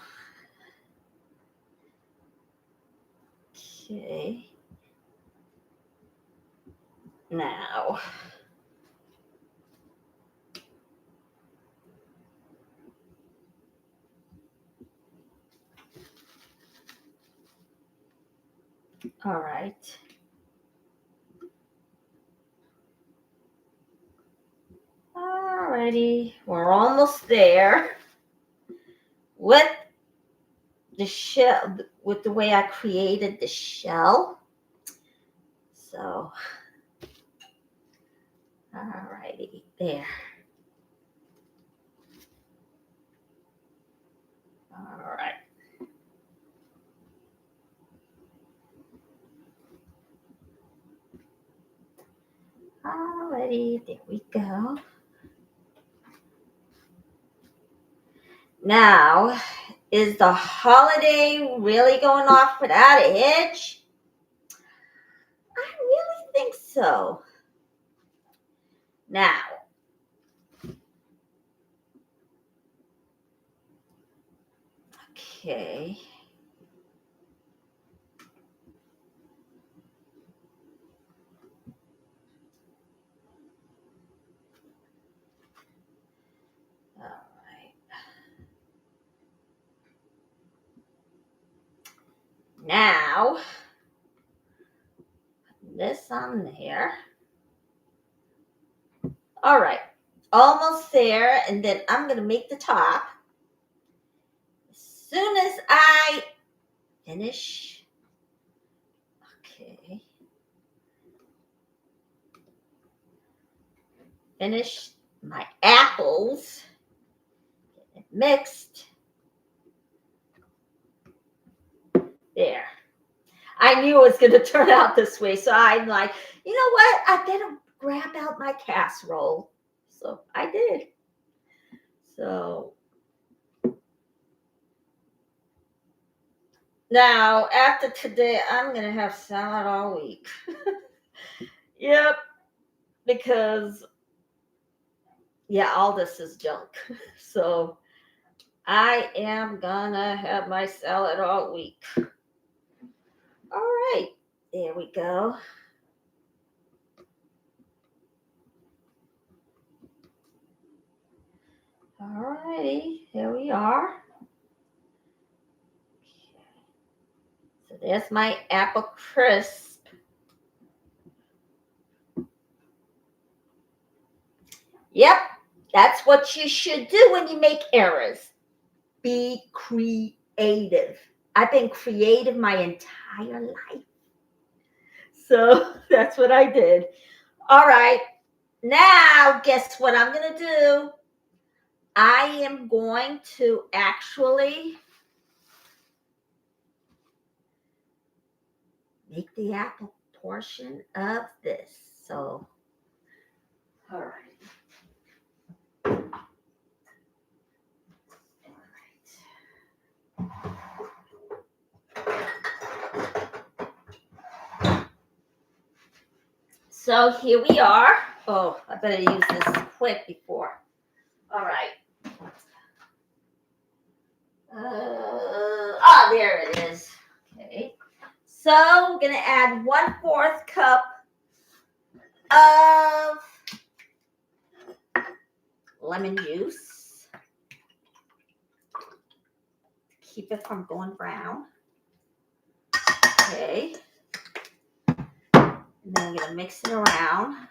okay. Now, all right. Alrighty, we're almost there with the shell, with the way I created the shell. So, alrighty, there. All right. Alrighty, there we go. Now, is the holiday really going off without a hitch? I really think so. Now, okay. All right. Now, this on there. All right, almost there, and then I'm going to make the top. As soon as I finish, okay, finish my apples, get it mixed. There. I knew it was going to turn out this way, so I'm like, you know what? I better grab out my casserole. So I did. So now, after today, I'm going to have salad all week. Yep, because, yeah, all this is junk. So I am going to have my salad all week. All right, there we go. All righty, here we are. So there's my apple crisp. Yep, that's what you should do when you make errors. Be creative. I've been creative my entire life. So that's what I did. All right, now guess what I'm going to do? I am going to actually make the apple portion of this. So, all right. So here we are. Oh, I better use this quick before. All right. There it is. Okay. So I'm going to add 1/4 cup of lemon juice. Keep it from going brown. Okay. And then I'm going to mix it around.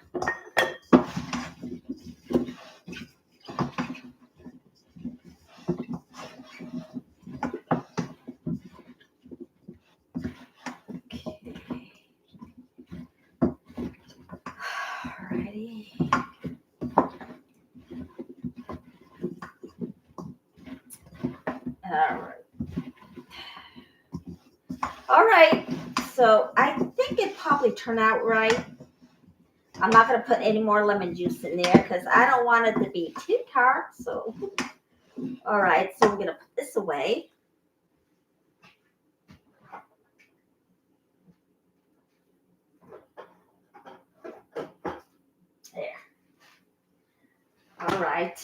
All right, so I think it probably turned out right. I'm not going to put any more lemon juice in there because I don't want it to be too tart. So, all right, so we're going to put this away. There. All right.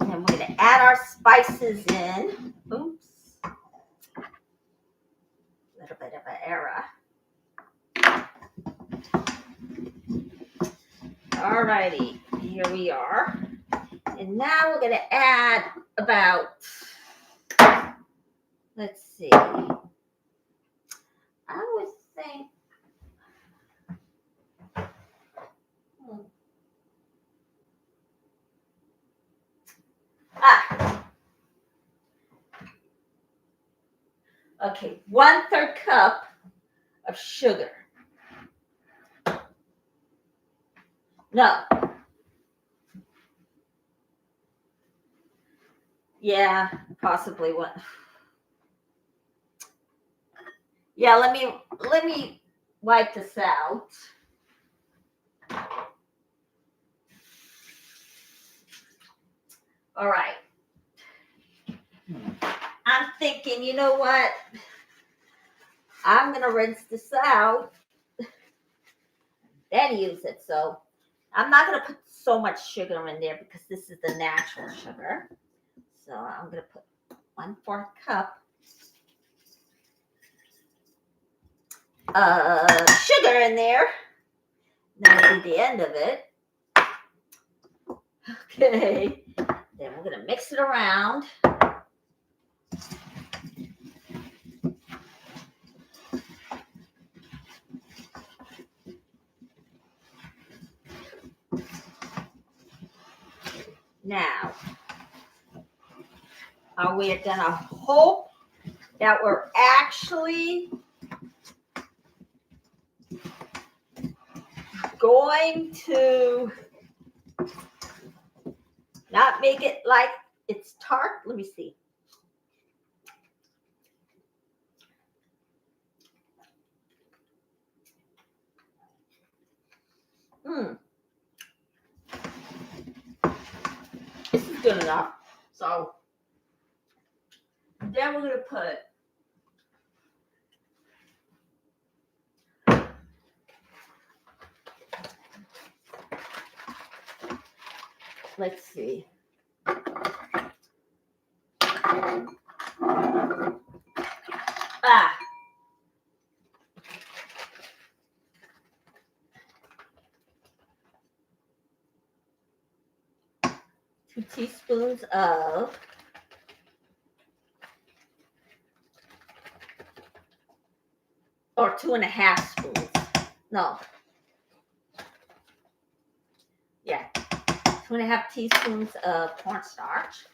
And we're going to add our spices in. Oops. A little bit of an error. All righty. Here we are. And now we're going to add about, let's see. I would think. Okay, 1/3 cup of sugar. No. Yeah, possibly one. Yeah, let me wipe this out. All right. I'm thinking, you know what? I'm going to rinse this out, then use it. So I'm not going to put so much sugar in there because this is the natural sugar. So I'm going to put 1/4 cup sugar in there. That'll be the end of it. Okay. Then we're going to mix it around. Now, we're going to hope that we're actually going to not make it like it's tart. Let me see. This is good enough. So then we're going to put let's see. 2 teaspoons of or 2.5 spoons. No. Yeah. 2.5 teaspoons of cornstarch.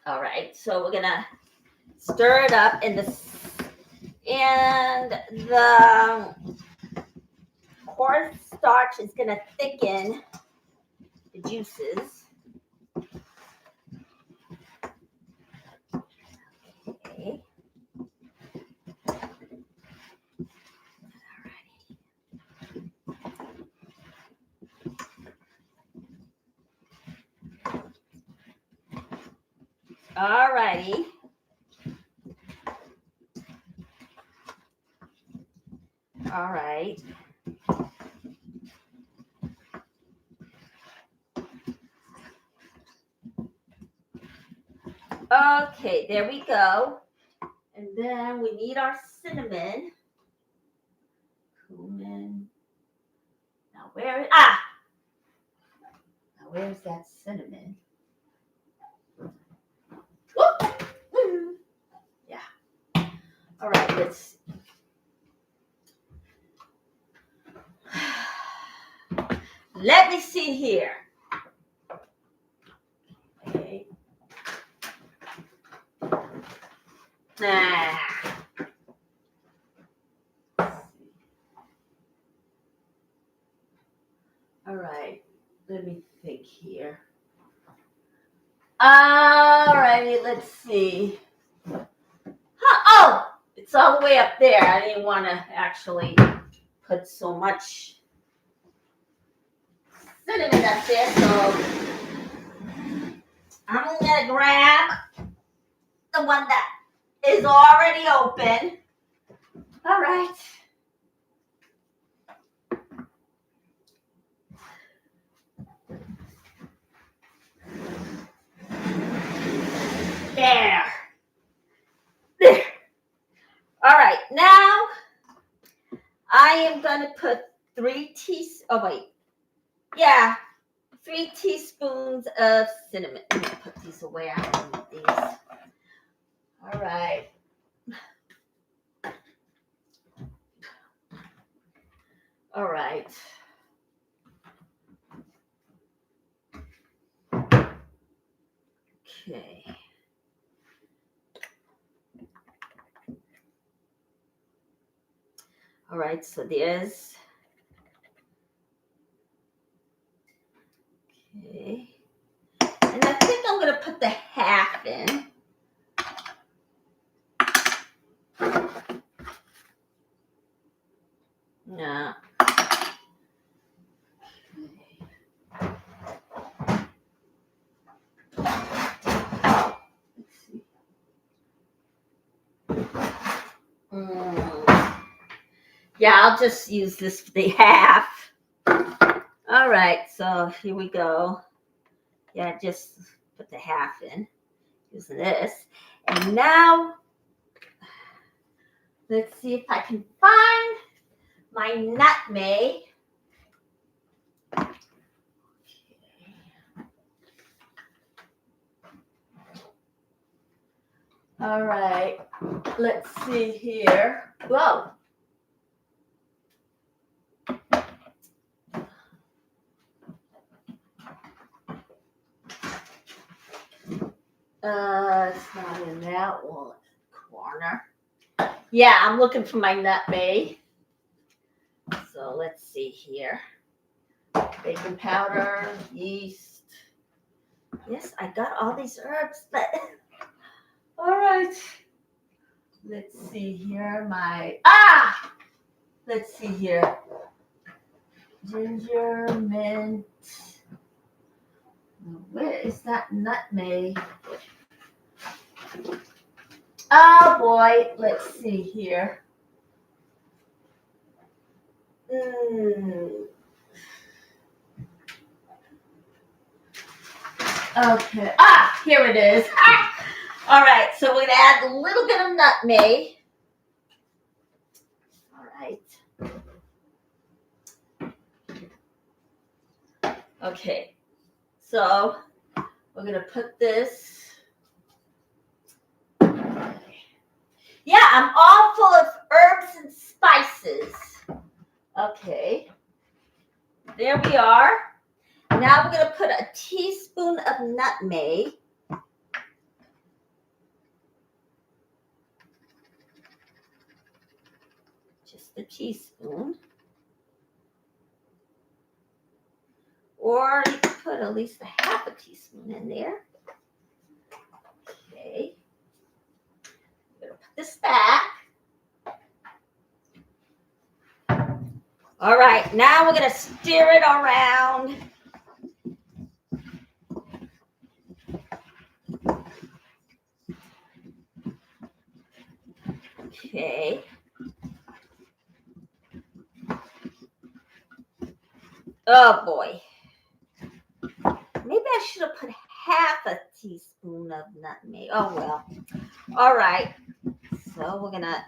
All right, so we're gonna stir it up and the cornstarch is gonna thicken the juices. Okay. All righty. All right. Okay, there we go. And then we need our cinnamon. Cumin. Now where's that cinnamon? Whoop. Yeah. All right, let's. Let me see here. Okay. All right, let me think here. All righty, let's see. Oh, it's all the way up there. I didn't want to actually put so much cinnamon up there, so I'm gonna grab the one that is already open. All right. There. All right, now I am gonna put 3 teaspoons of cinnamon. I'm gonna put these away. I don't need these. All right. All right. Okay. All right, so there's. Okay. And I think I'm going to put the half in. No. Yeah, I'll just use this for the half. All right, so here we go. Yeah, just put the half in using this. And now, let's see if I can find my nutmeg. All right, let's see here. Whoa. It's not in that one corner. Yeah, I'm looking for my nutmeg. So let's see here. Baking powder, yeast. Yes, I got all these herbs, but all right. Let's see here. Let's see here. Ginger, mint. Where is that nutmeg? Oh boy, let's see here. Okay. Here it is. All right, so we're gonna add a little bit of nutmeg. All right. Okay, so we're gonna put this. Yeah, I'm all full of herbs and spices. Okay, there we are. Now we're gonna put a teaspoon of nutmeg. Just a teaspoon. Or you can put at least a half a teaspoon in there. Okay. I'm gonna put this back. All right, now we're gonna stir it around. Okay. Oh boy. Maybe I should have put half a teaspoon of nutmeg. Oh well. All right. So we're gonna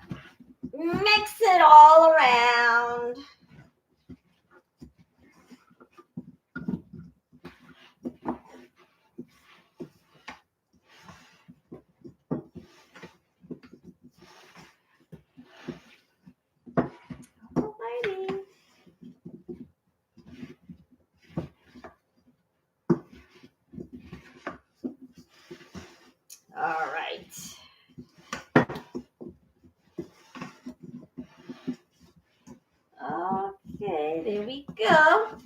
mix it all around. there we go.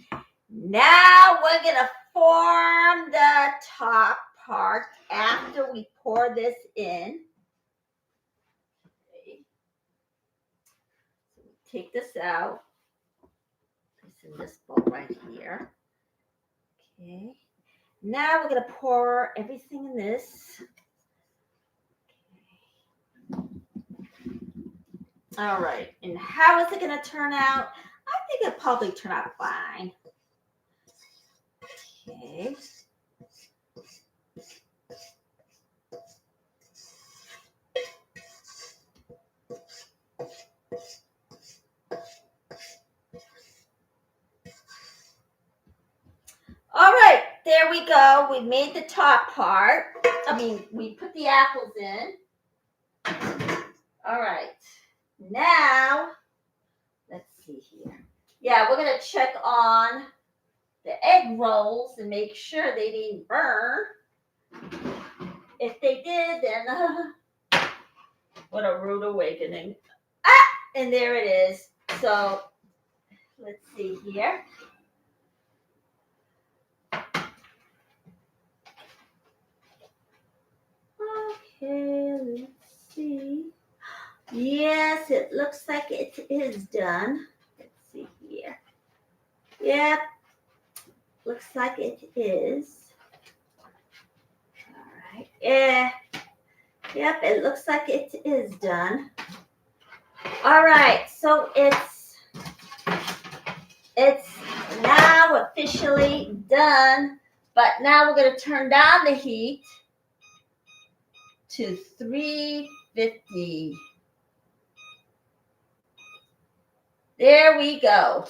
Now we're going to form the top part after we pour this in. Okay. So we take this out. Place in this bowl right here. Okay. Now we're going to pour everything in this. All right. And how is it going to turn out? I think it'll probably turn out fine. Okay. All right, there we go. We made the top part. We put the apples in. All right. Now, let's see here. Yeah, we're going to check on the egg rolls and make sure they didn't burn. If they did, then what a rude awakening. And there it is. So, let's see here. Okay, let's see. Yes, it looks like it is done. Let's see here. Yep, looks like it is. All right. Yeah. Yep, it looks like it is done. All right, so it's now officially done, but now we're going to turn down the heat to 350. There we go.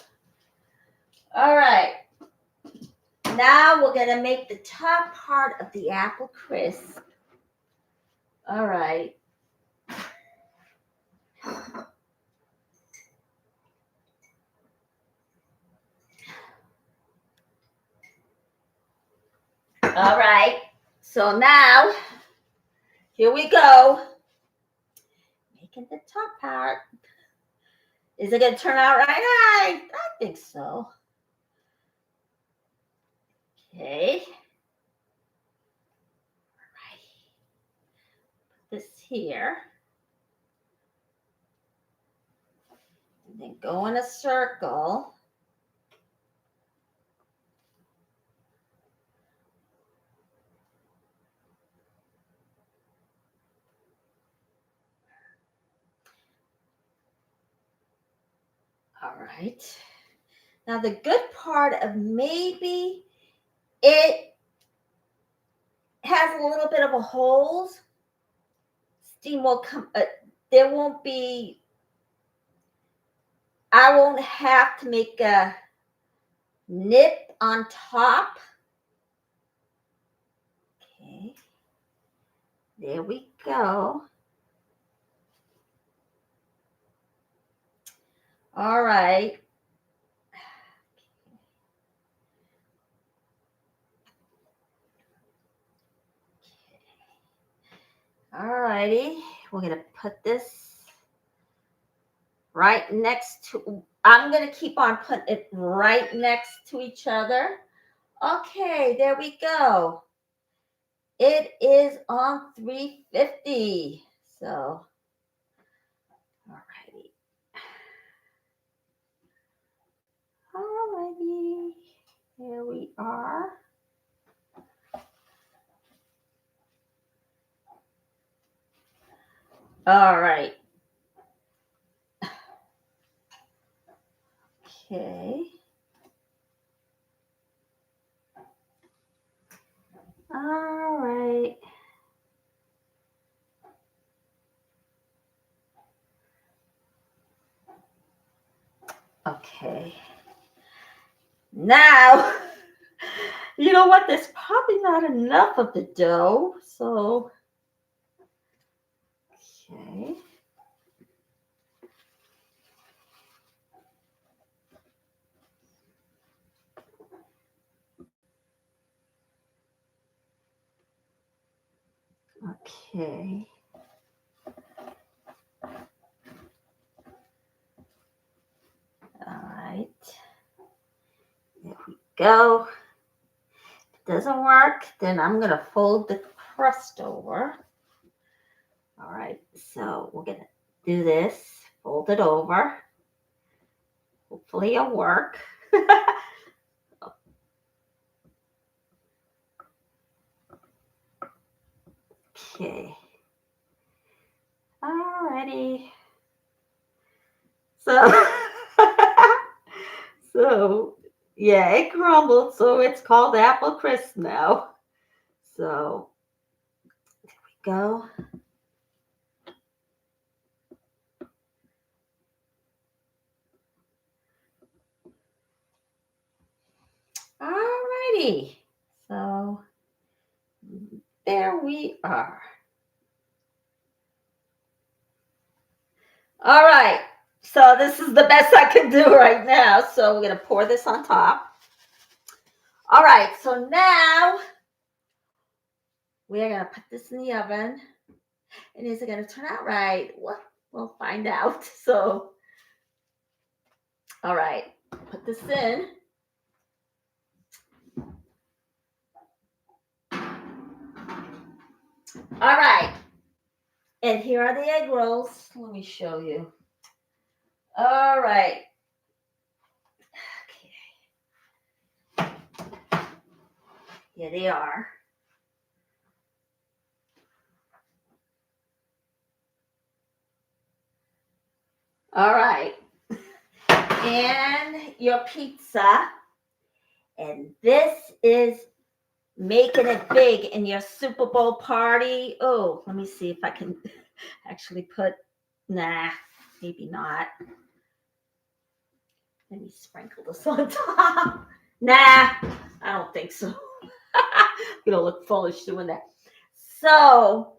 All right. Now we're going to make the top part of the apple crisp. All right. All right. So now, here we go. Making the top part. Is it going to turn out right? I think so. Okay. All right. Put this here. And then go in a circle. All right. Now the good part of maybe it has a little bit of a holes. Steam will come. There won't be. I won't have to make a nip on top. Okay. There we go. All right. All righty. We're going to put this right next to, I'm going to keep on putting it right next to each other. Okay, there we go. It is on 350. So, all righty. All righty. Here we are. All right. Okay. All right. Okay. Now, you know what? There's probably not enough of the dough. So, okay. Okay. All right. go. If it doesn't work, then I'm going to fold the crust over. All right, so we're going to do this, fold it over. Hopefully it'll work. Okay. Alrighty. So yeah, it crumbled, so it's called apple crisp now. So there we go. Alrighty. So there we are. All right. So this is the best I can do right now. So we're going to pour this on top. All right. So now we're going to put this in the oven. And is it going to turn out right? Well, we'll find out. So, all right. Put this in. All right. And here are the egg rolls. Let me show you. All right. Okay. Here they are. All right. And your pizza. And this is making it big in your Super Bowl party. Oh, let me see if I can actually put, nah, maybe not. Let me sprinkle this on top. Nah, I don't think so. I'm gonna look foolish doing that. So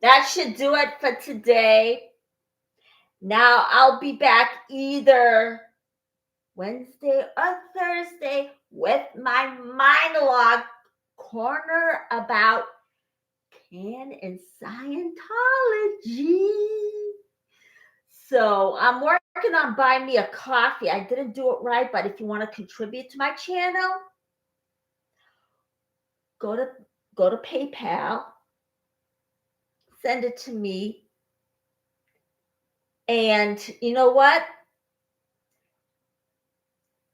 that should do it for today. Now I'll be back either Wednesday or Thursday with my monologue corner about canon Scientology. So I'm working on buying me a coffee. I didn't do it right, but if you want to contribute to my channel, go to PayPal, send it to me. And you know what?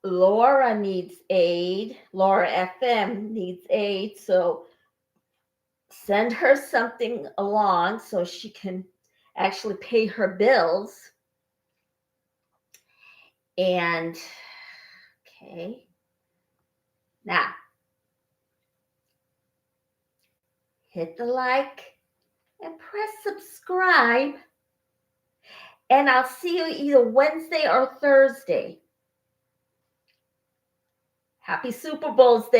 Laura needs aid. Laura FM needs aid. So send her something along so she can actually pay her bills. And okay. Now, hit the like and press subscribe. And I'll see you either Wednesday or Thursday. Happy Super Bowls Day.